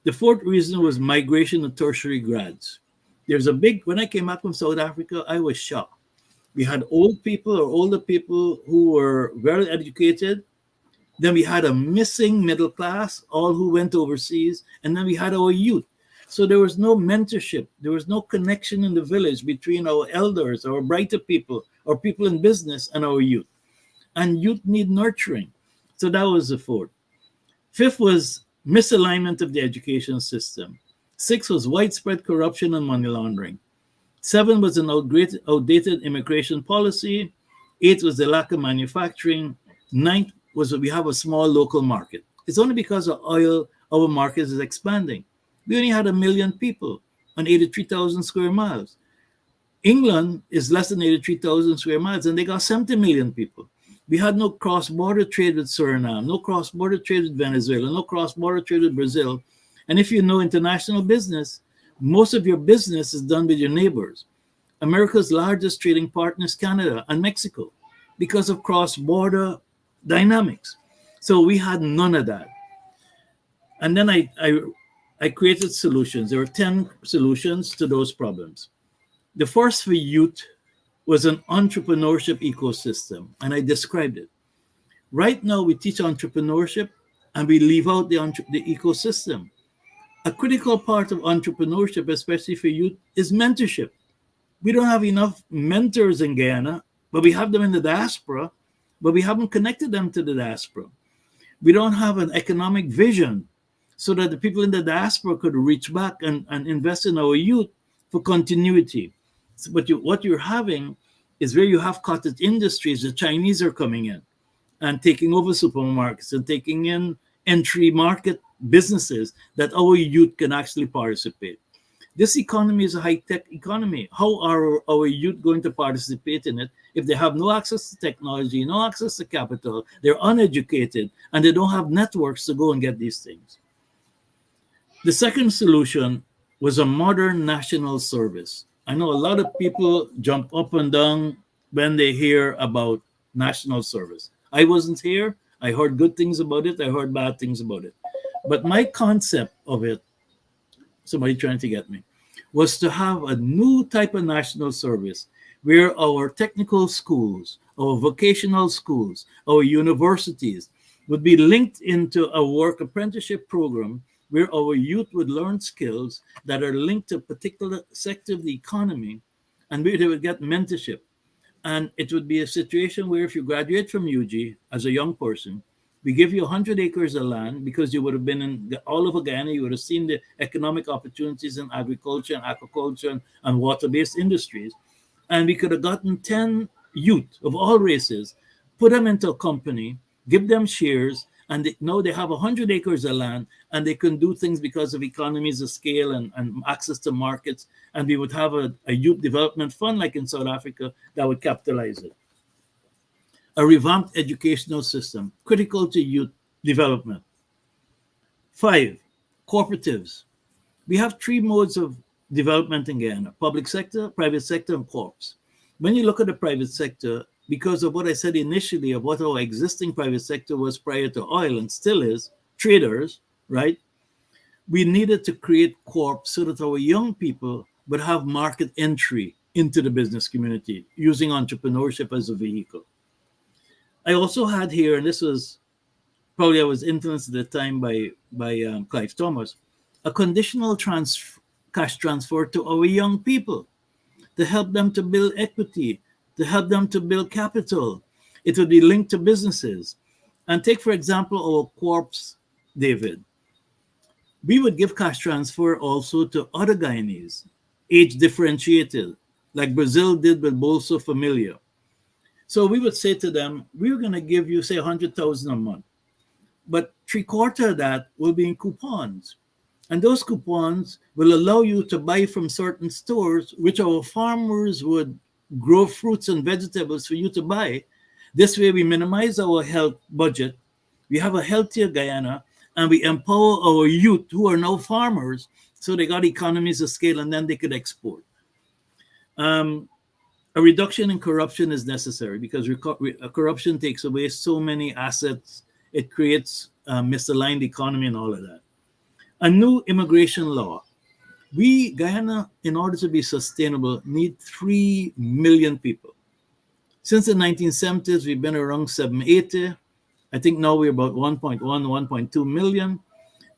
The fourth reason was migration of tertiary grads. There's a big, when I came back from South Africa, I was shocked. We had old people or older people who were well educated. Then we had a missing middle class, all who went overseas. And then we had our youth. So there was no mentorship. There was no connection in the village between our elders, our brighter people, or people in business and our youth. And youth need nurturing. So that was the fourth. Fifth was misalignment of the education system. Six was widespread corruption and money laundering. Seven was an outdated immigration policy. Eight was the lack of manufacturing. Ninth was that we have a small local market. It's only because of oil our market is expanding. We only had 1 million people on 83,000 square miles. England is less than 83,000 square miles, and they got 70 million people. We had no cross-border trade with Suriname, no cross-border trade with Venezuela, no cross-border trade with Brazil. And if you know international business, most of your business is done with your neighbors. America's largest trading partner is Canada and Mexico because of cross-border dynamics. So we had none of that. And then I created solutions. There were 10 solutions to those problems. The first for youth was an entrepreneurship ecosystem, and I described it. Right now, we teach entrepreneurship, and we leave out the ecosystem. A critical part of entrepreneurship, especially for youth, is mentorship. We don't have enough mentors in Guyana, but we have them in the diaspora, but we haven't connected them to the diaspora. We don't have an economic vision so that the people in the diaspora could reach back and invest in our youth for continuity. So, but what you're having is where you have cottage industries. The Chinese are coming in and taking over supermarkets and taking in entry market businesses that our youth can actually participate. This economy is a high-tech economy. How are our youth going to participate in it if they have no access to technology, no access to capital, they're uneducated, and they don't have networks to go and get these things? The second solution was a modern national service. I know a lot of people jump up and down when they hear about national service. I wasn't here. I heard good things about it. I heard bad things about it. But my concept of it, somebody trying to get me, was to have a new type of national service where our technical schools, our vocational schools, our universities would be linked into a work apprenticeship program where our youth would learn skills that are linked to a particular sector of the economy and where they would get mentorship. And it would be a situation where if you graduate from UG as a young person, we give you 100 acres of land because you would have been in all over Guyana, you would have seen the economic opportunities in agriculture and aquaculture and water-based industries. And we could have gotten 10 youth of all races, put them into a company, give them shares, and now they have 100 acres of land and they can do things because of economies of scale and access to markets. And we would have a youth development fund like in South Africa that would capitalize it. A revamped educational system, critical to youth development. Five, cooperatives. We have three modes of development in Guyana: public sector, private sector, and corps. When you look at the private sector, because of what I said initially of what our existing private sector was prior to oil and still is, traders, right? We needed to create corps so that our young people would have market entry into the business community using entrepreneurship as a vehicle. I also had here, and this was probably I was influenced at the time by Clive Thomas, a conditional cash transfer to our young people to help them to build equity, to help them to build capital. It would be linked to businesses. And take, for example, our corps, David. We would give cash transfer also to other Guyanese, age differentiated, like Brazil did with Bolsa Familia. So we would say to them, we're going to give you, say, 100,000 a month, but three-quarter of that will be in coupons. And those coupons will allow you to buy from certain stores, which our farmers would grow fruits and vegetables for you to buy. This way, we minimize our health budget. We have a healthier Guyana, and we empower our youth who are now farmers, so they got economies of scale, and then they could export. A reduction in corruption is necessary because corruption takes away so many assets. It creates a misaligned economy and all of that. A new immigration law. We, Guyana, in order to be sustainable, need 3 million people. Since the 1970s, we've been around 780. I think now we're about 1.1, 1.2 million.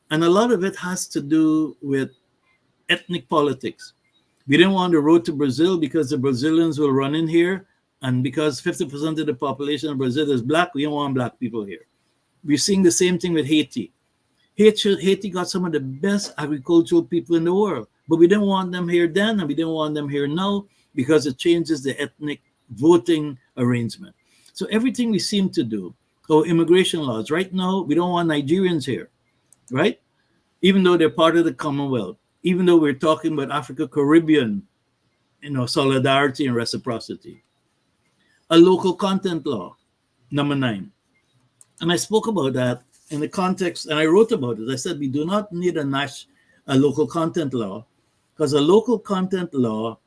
And a lot of it has to do with ethnic politics. We didn't want the road to Brazil because the Brazilians will run in here. And because 50% of the population of Brazil is black, we don't want black people here. We're seeing the same thing with Haiti. Haiti got some of the best agricultural people in the world, but we didn't want them here then, and we didn't want them here now because it changes the ethnic voting arrangement. So everything we seem to do, immigration laws, right now, we don't want Nigerians here, right? Even though they're part of the Commonwealth, even though we're talking about Africa, Caribbean, solidarity and reciprocity. A local content law, number 9. And I spoke about that in the context, and I wrote about it. I said we do not need a local content law because a local content law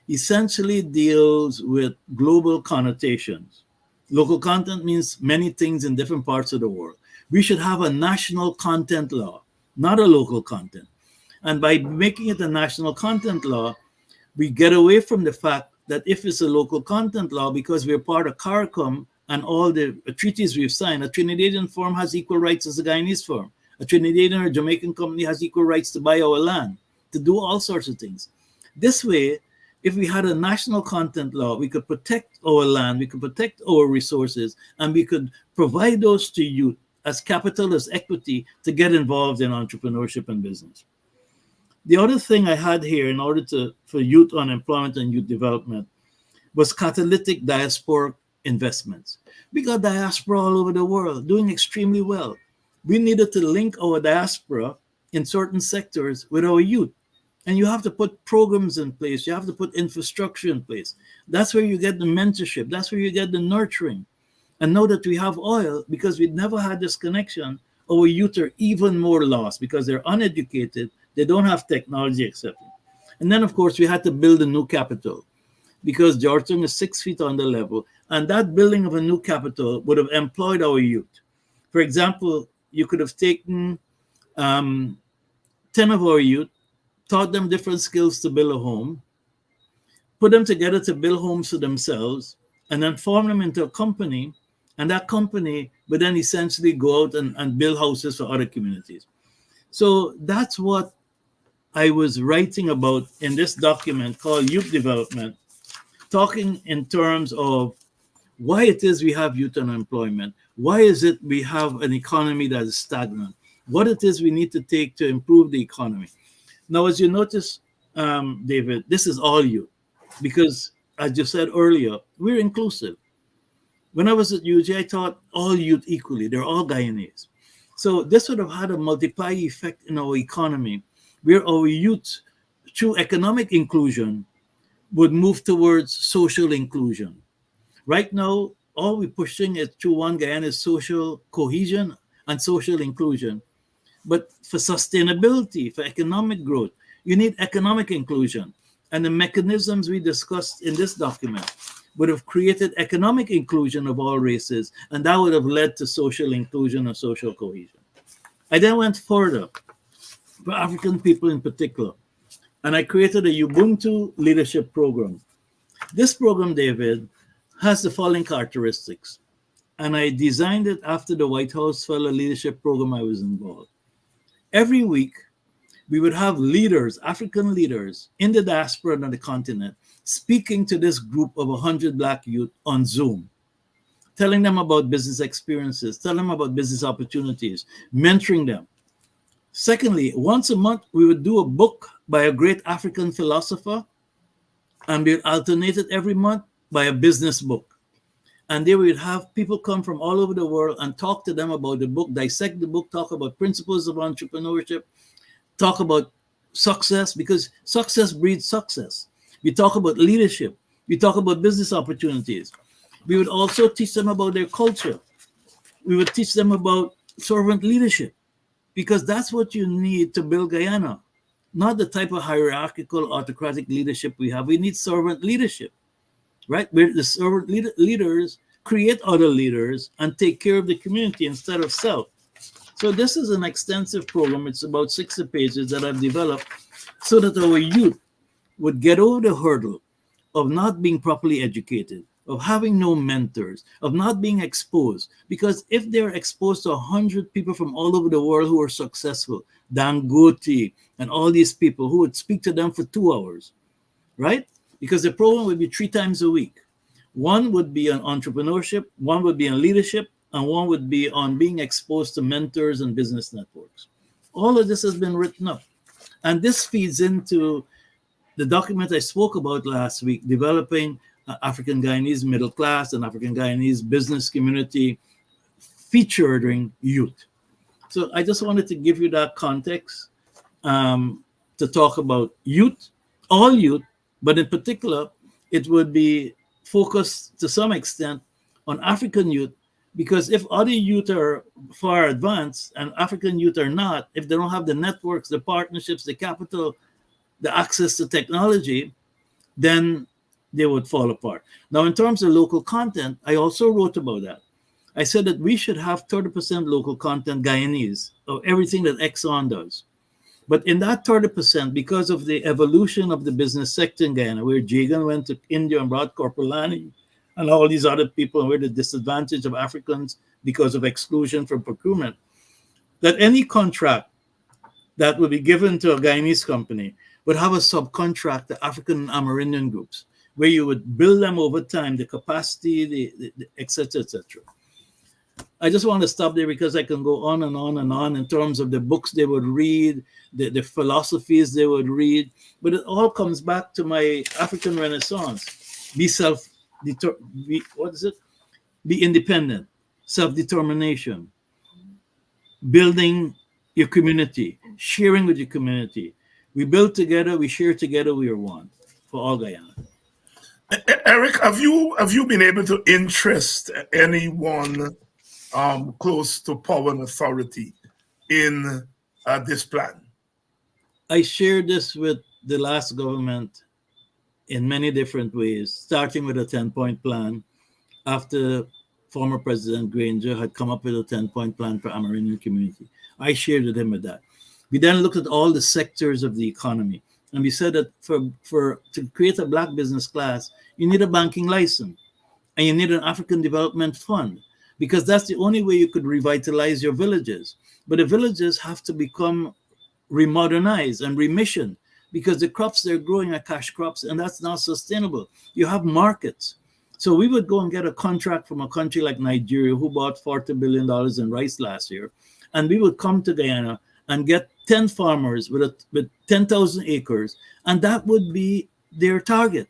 essentially deals with global connotations. Local content means many things in different parts of the world. We should have a national content law, not a local content. And by making it a national content law, we get away from the fact that if it's a local content law, because we're part of CARICOM, and all the treaties we've signed, a Trinidadian firm has equal rights as a Guyanese firm. A Trinidadian or Jamaican company has equal rights to buy our land, to do all sorts of things. This way, if we had a national content law, we could protect our land, we could protect our resources, and we could provide those to youth as capital, as equity, to get involved in entrepreneurship and business. The other thing I had here in order for youth unemployment and youth development was catalytic diasporic investments. We got diaspora all over the world doing extremely well. We needed to link our diaspora in certain sectors with our youth. And you have to put programs in place. You have to put infrastructure in place. That's where you get the mentorship. That's where you get the nurturing. And now that we have oil, because we'd never had this connection, our youth are even more lost because they're uneducated. They don't have technology, etc. And then, of course, we had to build a new capital because Georgetown is 6 feet under level. And that building of a new capital would have employed our youth. For example, you could have taken 10 of our youth, taught them different skills to build a home, put them together to build homes for themselves, and then form them into a company. And that company would then essentially go out and build houses for other communities. So that's what I was writing about in this document called Youth Development, talking in terms of why it is we have youth unemployment, why is it we have an economy that is stagnant, what it is we need to take to improve the economy. Now, as you notice, David, this is all youth because, as you said earlier, we're inclusive. When I was at UG, I taught all youth equally. They're all Guyanese. So this would have had a multiplying effect in our economy, where our youth, through economic inclusion, would move towards social inclusion. Right now, all we're pushing is through One Guyana is social cohesion and social inclusion. But for sustainability, for economic growth, you need economic inclusion. And the mechanisms we discussed in this document would have created economic inclusion of all races, and that would have led to social inclusion and social cohesion. I then went further for African people in particular, and I created a Ubuntu leadership program. This program, David, has the following characteristics, and I designed it after the White House Fellow Leadership Program I was involved. Every week, we would have leaders, African leaders in the diaspora and on the continent, speaking to this group of 100 Black youth on Zoom, telling them about business experiences, telling them about business opportunities, mentoring them. Secondly, once a month, we would do a book by a great African philosopher, and we would alternate it every month by a business book. And there we would have people come from all over the world and talk to them about the book, dissect the book, talk about principles of entrepreneurship, talk about success, because success breeds success. We talk about leadership. We talk about business opportunities. We would also teach them about their culture. We would teach them about servant leadership, because that's what you need to build Guyana, not the type of hierarchical autocratic leadership we have. We need servant leadership, right? Where the servant leaders create other leaders and take care of the community instead of self. So this is an extensive program. It's about 60 pages that I've developed so that our youth would get over the hurdle of not being properly educated, of having no mentors, of not being exposed. Because if they're exposed to 100 people from all over the world who are successful, Dangote and all these people who would speak to them for 2 hours, right? Because the program would be 3 times a week. One would be on entrepreneurship, one would be on leadership, and one would be on being exposed to mentors and business networks. All of this has been written up. And this feeds into the document I spoke about last week, developing African Guyanese middle class and African Guyanese business community featuring youth. So I just wanted to give you that context to talk about youth, all youth, but in particular, it would be focused to some extent on African youth, because if other youth are far advanced and African youth are not, if they don't have the networks, the partnerships, the capital, the access to technology, then they would fall apart. Now, in terms of local content, I also wrote about that. I said that we should have 30% local content Guyanese of everything that Exxon does. But in that 30%, because of the evolution of the business sector in Guyana, where Jagan went to India and brought Corpolani and all these other people, and where the disadvantage of Africans because of exclusion from procurement, that any contract that would be given to a Guyanese company would have a subcontract to African and Amerindian groups, where you would build them over time, the capacity, the et cetera, et cetera. I just want to stop there because I can go on and on and on in terms of the books they would read, the philosophies they would read. But it all comes back to my African Renaissance. Be independent, self-determination, building your community, sharing with your community. We build together, we share together, we are one for all Guyana. Eric, have you been able to interest anyone close to power and authority in this plan? I share this with the last government in many different ways, starting with a 10-point plan after former President Granger had come up with a 10-point plan for Amerindian community. I shared with him with that. We then looked at all the sectors of the economy, and we said that for to create a black business class, you need a banking license and you need an African Development Fund, because that's the only way you could revitalize your villages. But the villages have to become remodernized and remission, because the crops they're growing are cash crops, and that's not sustainable. You have markets. So we would go and get a contract from a country like Nigeria, who bought $40 billion in rice last year, and we would come to Guyana and get 10 farmers with 10,000 acres, and that would be their target.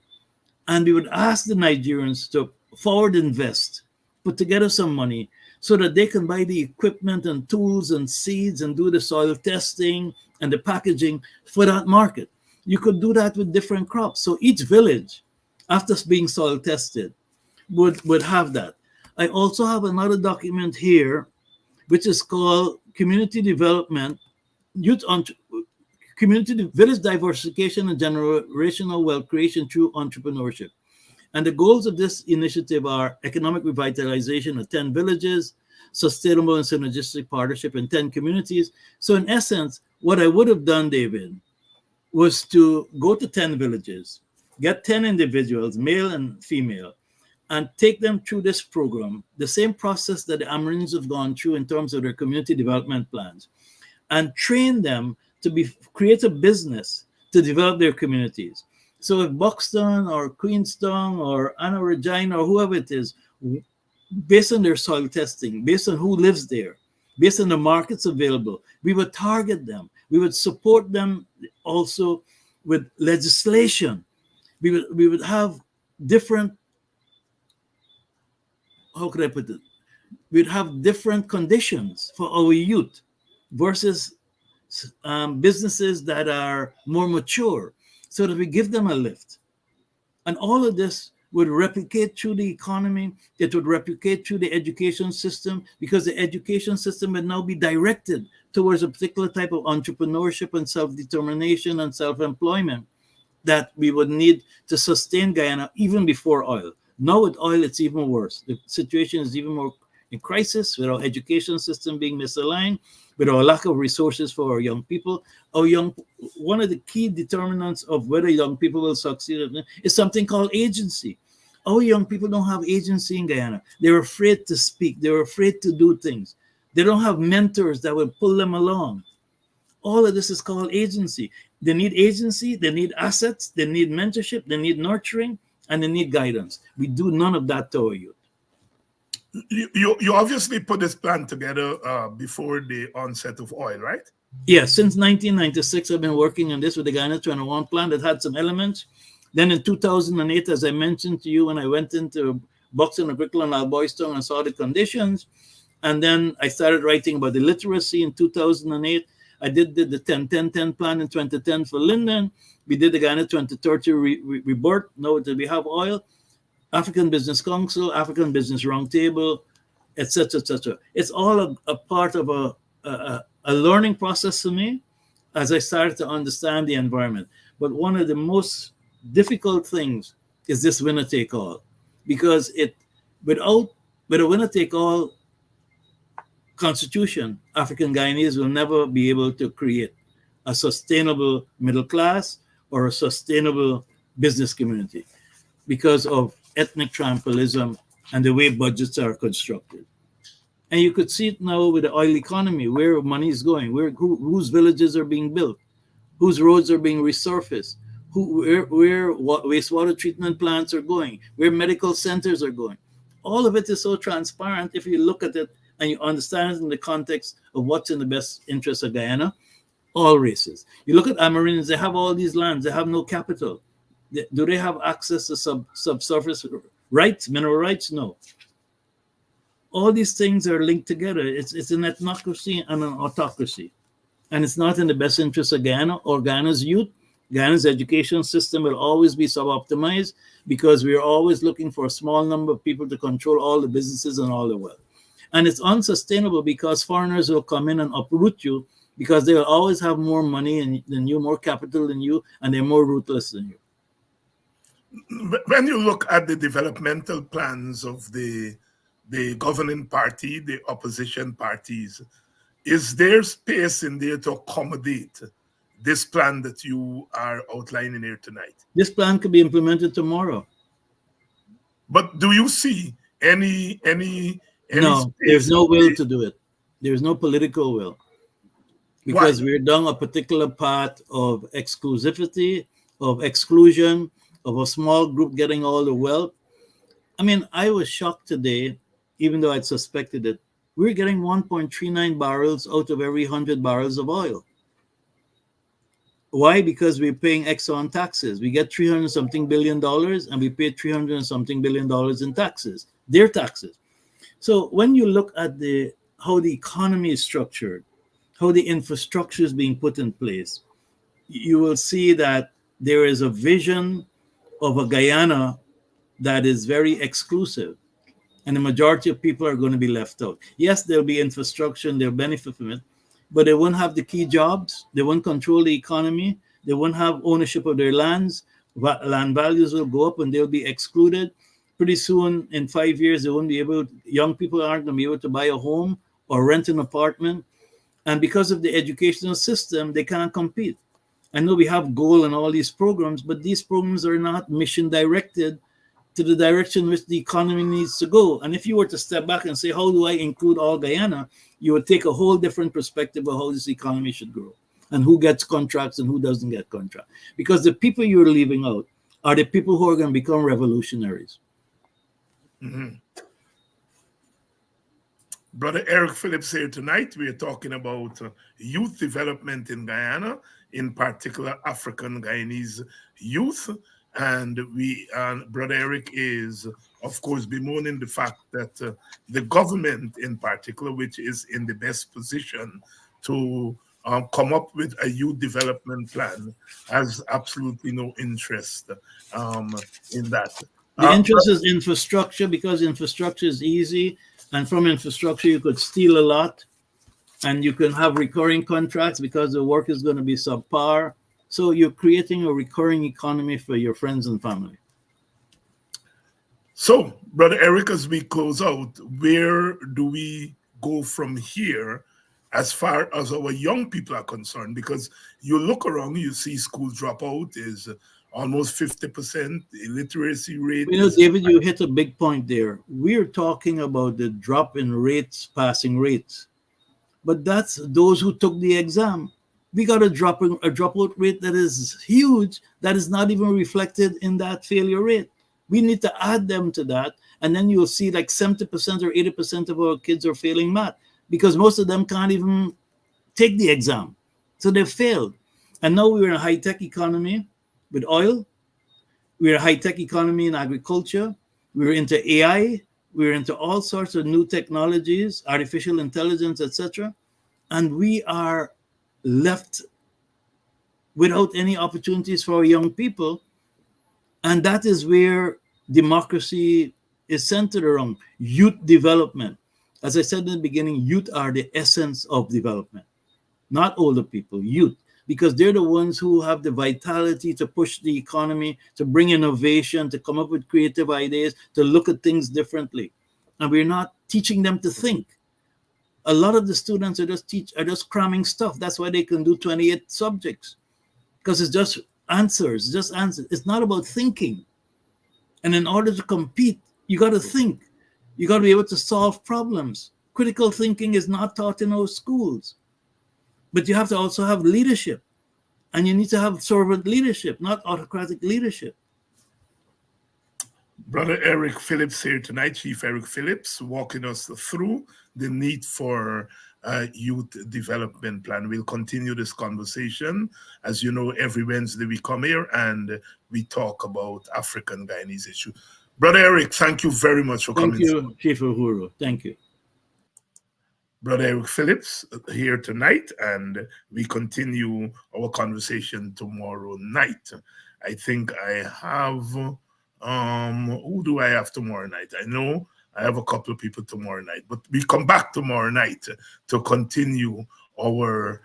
And we would ask the Nigerians to forward invest, put together some money so that they can buy the equipment and tools and seeds and do the soil testing and the packaging for that market. You could do that with different crops. So each village, after being soil tested, would have that. I also have another document here, which is called Community Development, Community Village Diversification and Generational Wealth Creation through Entrepreneurship. And the goals of this initiative are economic revitalization of 10 villages, sustainable and synergistic partnership in 10 communities. So in essence, what I would have done, David, was to go to 10 villages, get 10 individuals, male and female, and take them through this program, the same process that the Amerindians have gone through in terms of their community development plans, and train them to create a business to develop their communities. So if Buxton or Queenstown or Anna Regina or whoever it is, based on their soil testing, based on who lives there, based on the markets available, we would target them. We would support them also with legislation. We would have different, how could I put it? We'd have different conditions for our youth versus businesses that are more mature, so that we give them a lift. And all of this would replicate through the economy. It would replicate through the education system, because the education system would now be directed towards a particular type of entrepreneurship and self-determination and self-employment that we would need to sustain Guyana even before oil. Now with oil, it's even worse. The situation is even more in crisis, with our education system being misaligned, with our lack of resources for our young people. One of the key determinants of whether young people will succeed is something called agency. Our young people don't have agency in Guyana. They're afraid to speak. They're afraid to do things. They don't have mentors that will pull them along. All of this is called agency. They need agency, they need assets, they need mentorship, they need nurturing, and they need guidance. We do none of that to our youth. You obviously put this plan together before the onset of oil, right? Yes, since 1996, I've been working on this with the Guyana 21 plan that had some elements. Then in 2008, as I mentioned to you, when I went into Buxton, Agricola, and Alboystown and saw the conditions, and then I started writing about the literacy in 2008. I did the 10-10-10 plan in 2010 for Linden. We did the Guyana 2030 rebirth. Now that we have oil, African Business Council, African Business Roundtable, etc., etc. It's all a part of a learning process for me as I started to understand the environment. But one of the most difficult things is this winner-take-all, because with a winner-take-all constitution, African Guyanese will never be able to create a sustainable middle class or a sustainable business community because of ethnic tribalism and the way budgets are constructed. And you could see it now with the oil economy, where money is going, whose villages are being built, whose roads are being resurfaced, where wastewater treatment plants are going, where medical centers are going. All of it is so transparent if you look at it and you understand it in the context of what's in the best interest of Guyana, all races. You look at Amerindians, they have all these lands, they have no capital. Do they have access to subsurface rights, mineral rights? No. All these things are linked together. It's an ethnocracy and an autocracy. And it's not in the best interest of Guyana or Guyana's youth. Guyana's education system will always be sub-optimized because we are always looking for a small number of people to control all the businesses and all the wealth. And it's unsustainable because foreigners will come in and uproot you because they will always have more money than you, more capital than you, and they're more ruthless than you. When you look at the developmental plans of the governing party, the opposition parties, is there space in there to accommodate this plan that you are outlining here tonight? This plan could be implemented tomorrow. But do you see any No, there's space no in will the to do it. There's no political will why? because we're down a particular path of exclusivity, of exclusion, of a small group getting all the wealth. I mean, I was shocked today, even though I'd suspected it. We're getting 1.39 barrels out of every 100 barrels of oil. Why? Because we're paying Exxon taxes. We get 300 something billion dollars and we pay 300 something billion dollars in taxes, their taxes. So when you look at the how the economy is structured, how the infrastructure is being put in place, you will see that there is a vision of a Guyana that is very exclusive, and the majority of people are going to be left out. Yes, there'll be infrastructure and they'll benefit from it, but they won't have the key jobs, they won't control the economy, they won't have ownership of their lands. Land values will go up and they'll be excluded. Pretty soon, in 5 years, they won't be able, young people aren't going to be able to buy a home or rent an apartment. And because of the educational system, they can't compete. I know we have goal and all these programs, but these programs are not mission directed to the direction which the economy needs to go. And if you were to step back and say, how do I include all Guyana? You would take a whole different perspective of how this economy should grow and who gets contracts and who doesn't get contracts. Because the people you're leaving out are the people who are going to become revolutionaries. Mhm. Brother Eric Phillips here tonight. We are talking about youth development in Guyana, in particular African Guyanese youth. And Brother Eric is, of course, bemoaning the fact that the government, in particular, which is in the best position to come up with a youth development plan, has absolutely no interest in that. The Uh, interest is infrastructure because infrastructure is easy. And from infrastructure, you could steal a lot and you can have recurring contracts because the work is going to be subpar. So you're creating a recurring economy for your friends and family. So, Brother Eric, as we close out, where do we go from here as far as our young people are concerned? Because you look around, you see school dropout is almost 50%, the illiteracy rate You know, is David, you hit a big point there. We're talking about the drop in rates, passing rates, but that's those who took the exam. We got a dropout rate that is huge, that is not even reflected in that failure rate. We need to add them to that, and then you'll see like 70% or 80% of our kids are failing math because most of them can't even take the exam. So they failed. And now we're in a high-tech economy with oil. We're a high-tech economy in agriculture. We're into AI. We're into all sorts of new technologies, artificial intelligence, etc. And we are left without any opportunities for our young people. And that is where democracy is centered around youth development. As I said in the beginning, youth are the essence of development, not older people, youth, because they're the ones who have the vitality to push the economy, to bring innovation, to come up with creative ideas, to look at things differently. And we're not teaching them to think. A lot of the students are just cramming stuff. That's why they can do 28 subjects, because it's just answers. It's not about thinking. And in order to compete, you got to think. You got to be able to solve problems. Critical thinking is not taught in our schools. But you have to also have leadership. And you need to have servant leadership, not autocratic leadership. Brother Eric Phillips here tonight, Chief Eric Phillips, walking us through the need for a youth development plan. We'll continue this conversation. As you know, every Wednesday we come here and we talk about African Guyanese issue. Brother Eric, thank you very much for Thank coming. you, Chief Uhuru. Thank you. Brother Eric Phillips here tonight, and we continue our conversation tomorrow night. I think I have who do I have tomorrow night? I know I have a couple of people tomorrow night, but we come back tomorrow night to continue our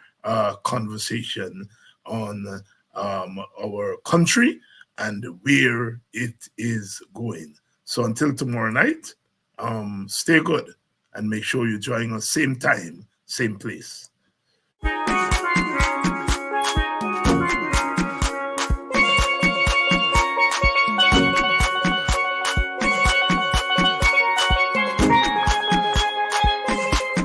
conversation on our country and where it is going. So until tomorrow night, stay good and make sure you join us same time, same place.